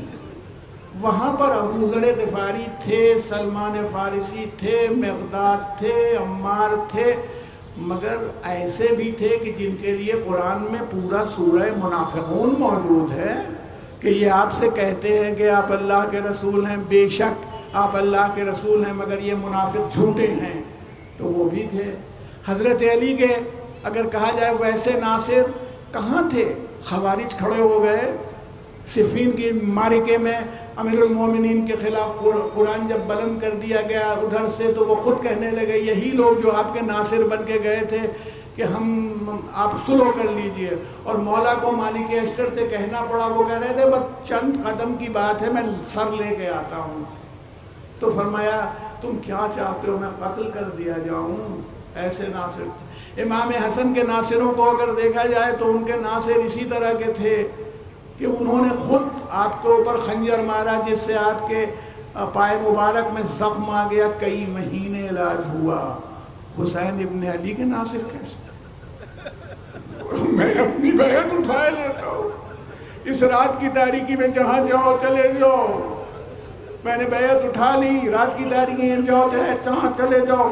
وہاں پر ابو ذر غفاری تھے، سلمان فارسی تھے، مقداد تھے، عمار تھے، مگر ایسے بھی تھے کہ جن کے لیے قرآن میں پورا سورہ منافقون موجود ہے کہ یہ آپ سے کہتے ہیں کہ آپ اللہ کے رسول ہیں، بے شک آپ اللہ کے رسول ہیں، مگر یہ منافق جھوٹے ہیں، تو وہ بھی تھے۔ حضرت علی کے اگر کہا جائے ویسے ناصر کہاں تھے؟ خوارج کھڑے ہو گئے صفین کی معرکے میں، امیر المومنین کے خلاف قرآن جب بلند کر دیا گیا ادھر سے، تو وہ خود کہنے لگے یہی لوگ جو آپ کے ناصر بن کے گئے تھے کہ آپ صلح کر لیجئے، اور مولا کو مالک اشتر سے کہنا پڑا، وہ کہہ رہے تھے بس چند قدم کی بات ہے، میں سر لے کے آتا ہوں۔ تو فرمایا تم کیا چاہتے ہو، میں قتل کر دیا جاؤں؟ ایسے ناصر تھے۔ امام حسن کے ناصروں کو اگر دیکھا جائے تو ان کے ناصر اسی طرح کے تھے کہ انہوں نے خود آپ کے اوپر خنجر مارا جس سے آپ کے پائے مبارک میں زخم آ گیا، کئی مہینے علاج ہوا۔ حسین ابن علی کے ناصر کیسے؟ میں اپنی بیعت اٹھائے لیتا ہوں، اس رات کی تاریکی میں جہاں جاؤ چلے جاؤ، میں نے بیعت اٹھا لی، رات کی تاریکی میں جاؤ چاہے جہاں چلے جاؤ،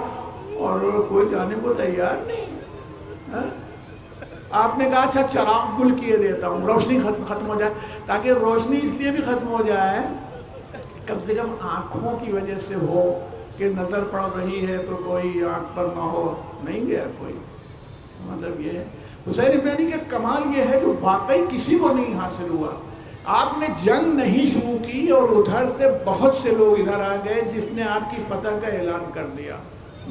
اور کوئی جانے کو تیار نہیں۔ آپ نے کہا اچھا چراغ گل کیے دیتا ہوں، روشنی ختم ہو جائے، تاکہ روشنی اس لیے بھی ختم ہو جائے کم سے کم آنکھوں کی وجہ سے ہو کہ نظر پڑ رہی ہے تو کوئی آنکھ پر نہ ہو، نہیں گیا کوئی، مطلب یہ ہے۔ حسین ابن علی کا کمال یہ ہے جو واقعی کسی کو نہیں حاصل ہوا۔ آپ نے جنگ نہیں شروع کی اور ادھر سے بہت سے لوگ ادھر آ گئے جس نے آپ کی فتح کا اعلان کر دیا،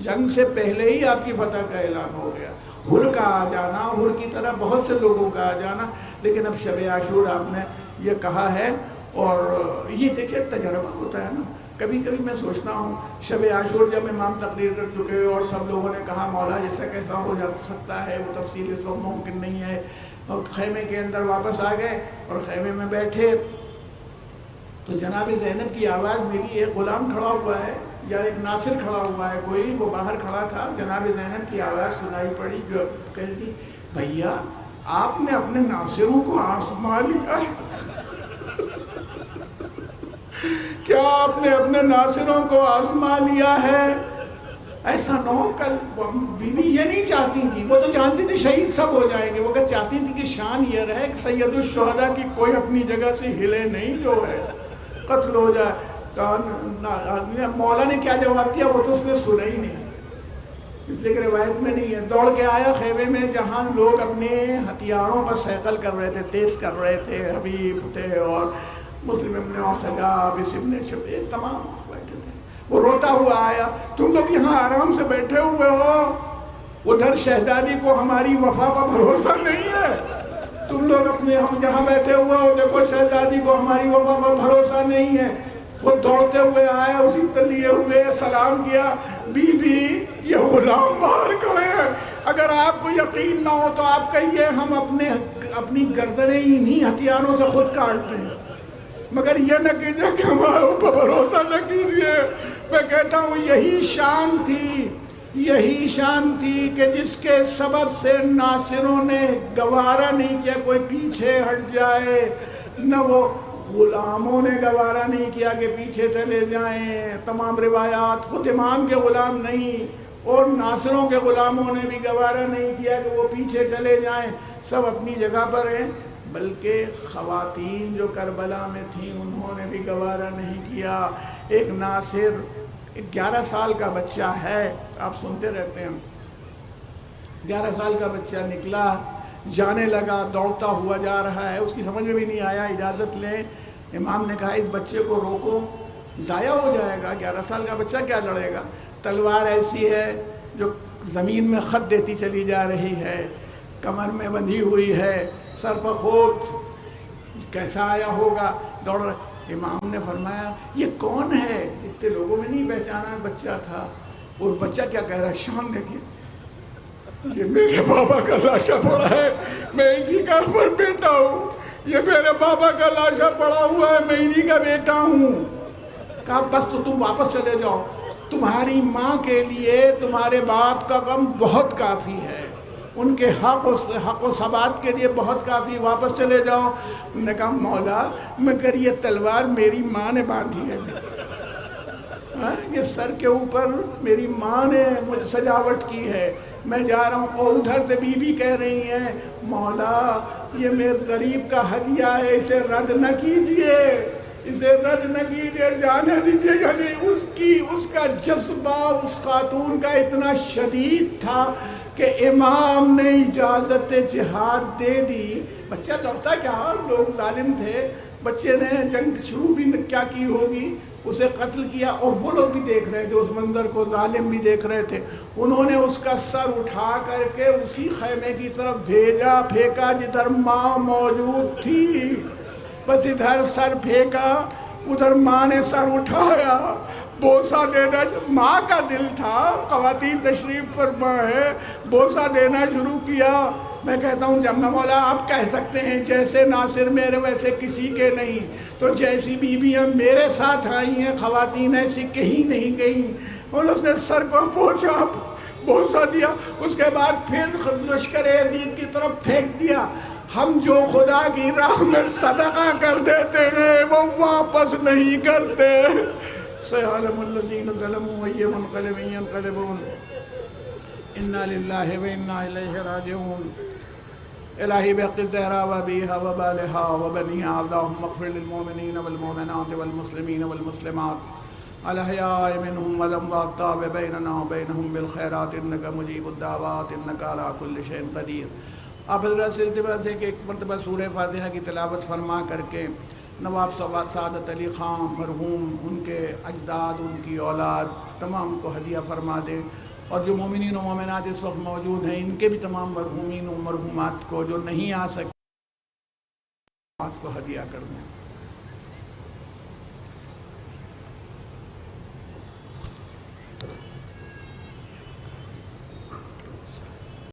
جنگ سے پہلے ہی آپ کی فتح کا اعلان ہو گیا۔ ہر کا آ جانا، ہر کی طرح بہت سے لوگوں کا آ جانا، لیکن اب شب عاشور آپ نے یہ کہا ہے، اور یہ دیکھیں تجربہ ہوتا ہے نا۔ کبھی کبھی میں سوچتا ہوں شب عاشور جب امام تقریر کر چکے اور سب لوگوں نے کہا مولا ایسا کیسا ہو جا سکتا ہے، وہ تفصیل اس وقت ممکن نہیں ہے، اور خیمے کے اندر واپس آ گئے اور خیمے میں بیٹھے تو جناب زینب کی آواز میری، ایک غلام کھڑا ہوا ہے یا ایک ناصر کھڑا ہوا ہے، کوئی وہ باہر کھڑا تھا، جناب زینب کی آواز سنائی پڑی جو کہتی بھیا آپ نے اپنے ناصروں کو آزما لیا ہے، کیا آپ نے اپنے ناصروں کو آزما لیا ہے؟ ایسا نہ ہو کل بی بی یہ نہیں چاہتی تھی، وہ تو جانتی تھی شہید سب ہو جائیں گے، وہ کہ چاہتی تھی کہ شان یہ رہے کہ سید الشہداء کی کوئی اپنی جگہ سے ہلے نہیں، جو ہے قتل ہو جائے۔ مولا نے کیا جواب دیا وہ تو اس نے سنا ہی نہیں، اس لیے کہ روایت میں نہیں ہے۔ دوڑ کے آیا خیمے میں جہاں لوگ اپنے ہتھیاروں پر سیکل کر رہے تھے، تیز کر رہے تھے، حبیب تھے اور مسلم ابن حجاج، بس ابن شبیر، تمام بیٹھے تھے۔ وہ روتا ہوا آیا، تم لوگ یہاں آرام سے بیٹھے ہوئے ہو، ادھر شہزادی کو ہماری وفا پر بھروسہ نہیں ہے، تم لوگ اپنے ہم یہاں بیٹھے ہوئے ہو، دیکھو شہزادی کو ہماری وفا پر بھروسہ نہیں ہے۔ وہ دوڑتے ہوئے آیا، اسی تلیے ہوئے سلام کیا، بی بی یہ غلام باہر کھڑے ہیں، اگر آپ کو یقین نہ ہو تو آپ کہیے ہم اپنی گردنیں انہی ہتھیاروں سے خود کاٹتے ہیں، مگر یہ نہ کیجئے کہ ہمارے اوپر بھروسہ نہ کیجئے۔ میں کہتا ہوں یہی شان تھی کہ جس کے سبب سے ناصروں نے گوارا نہیں کیا کوئی پیچھے ہٹ جائے، نہ وہ غلاموں نے گوارا نہیں کیا کہ پیچھے چلے جائیں۔ تمام روایات خود امام کے غلام نہیں اور ناصروں کے غلاموں نے بھی گوارا نہیں کیا کہ وہ پیچھے چلے جائیں، سب اپنی جگہ پر ہیں، بلکہ خواتین جو کربلا میں تھیں انہوں نے بھی گوارا نہیں کیا۔ ایک ناصر 11 سال کا بچہ ہے، آپ سنتے رہتے ہیں، 11 سال کا بچہ نکلا، جانے لگا، دوڑتا ہوا جا رہا ہے، اس کی سمجھ میں بھی نہیں آیا، اجازت لے، امام نے کہا اس بچے کو روکو، ضائع ہو جائے گا، 11 سال کا بچہ کیا لڑے گا، تلوار ایسی ہے جو زمین میں خط دیتی چلی جا رہی ہے، کمر میں بندھی ہوئی ہے، سر پر خود، کیسا آیا ہوگا، دوڑ رہا۔ امام نے فرمایا یہ کون ہے؟ اتنے لوگوں میں نہیں پہچانا، بچہ تھا، اور بچہ کیا کہہ رہا ہے، شان دیکھیے، یہ میرے بابا کا لاشا پڑا ہے، میں اسی کا بیٹا ہوں، یہ میرے بابا کا لاشا پڑا ہوا ہے، میں انہی کا بیٹا ہوں۔ کہا بس تو تم واپس چلے جاؤ، تمہاری ماں کے لیے تمہارے باپ کا غم بہت کافی ہے، ان کے حق و ثبات کے لیے بہت کافی، واپس چلے جاؤ۔ انہوں نے کہا مولا مگر یہ تلوار میری ماں نے باندھی ہے، یہ سر کے اوپر میری ماں نے مجھے سجاوٹ کی ہے، میں جا رہا ہوں۔ اور ادھر سے بی بی کہہ رہی ہیں مولا یہ میرے غریب کا ہدیہ ہے، اسے رد نہ کیجئے، اسے رد نہ کیجئے، جانے دیجئے۔ یعنی اس کا جذبہ اس خاتون کا اتنا شدید تھا کہ امام نے اجازت جہاد دے دی۔ بچہ لڑتا کیا، لوگ ظالم تھے، بچے نے جنگ شروع بھی کیا کی ہوگی، اسے قتل کیا، اور وہ لوگ بھی دیکھ رہے تھے اس منظر کو، ظالم بھی دیکھ رہے تھے۔ انہوں نے اس کا سر اٹھا کر کے اسی خیمے کی طرف بھیجا، پھینکا جدھر ماں موجود تھی، بس ادھر سر پھینکا، ادھر ماں نے سر اٹھایا، بوسہ دینا، ماں کا دل تھا، خواتین تشریف فرما ہے، بوسہ دینا شروع کیا۔ میں کہتا ہوں جب مولا آپ کہہ سکتے ہیں جیسے ناصر میرے ویسے کسی کے نہیں، تو جیسی بیویاں میرے ساتھ آئی ہیں خواتین ایسی کہیں نہیں گئیں۔ اور اس نے سر کو پوچھا، بوسہ دیا، اس کے بعد پھر لشکر یزید کی طرف پھینک دیا۔ ہم جو خدا کی راہ میں صدقہ کر دیتے ہیں وہ واپس نہیں کرتے۔ سيعلم الذين ظلموا أي منقلب ينقلبون إنا لله وإنا إليه راجعون۔ الہی بحق الزہرا وابیہا وبالہا وبنیہا اللہم اغفر للمؤمنین والمؤمنات والمسلمین والمسلمات الاحیاء منہم والاموات تاب بیننا وبینہم بالخیرات انکا مجیب الدعوات انکا علی کل شیء قدیر۔ آپ حضرت سے التماس ہے کہ ایک مرتبہ سورہ فاتحہ کی تلاوت فرما کر کے نواب سعادت علی خان مرحوم، ان کے اجداد، ان کی اولاد تمام کو ہدیہ فرما دے، اور جو مومنین و مومنات اس وقت موجود ہیں ان کے بھی تمام مرحومین و مرحومات کو جو نہیں آ سکتے کو ہدیہ کر دیں۔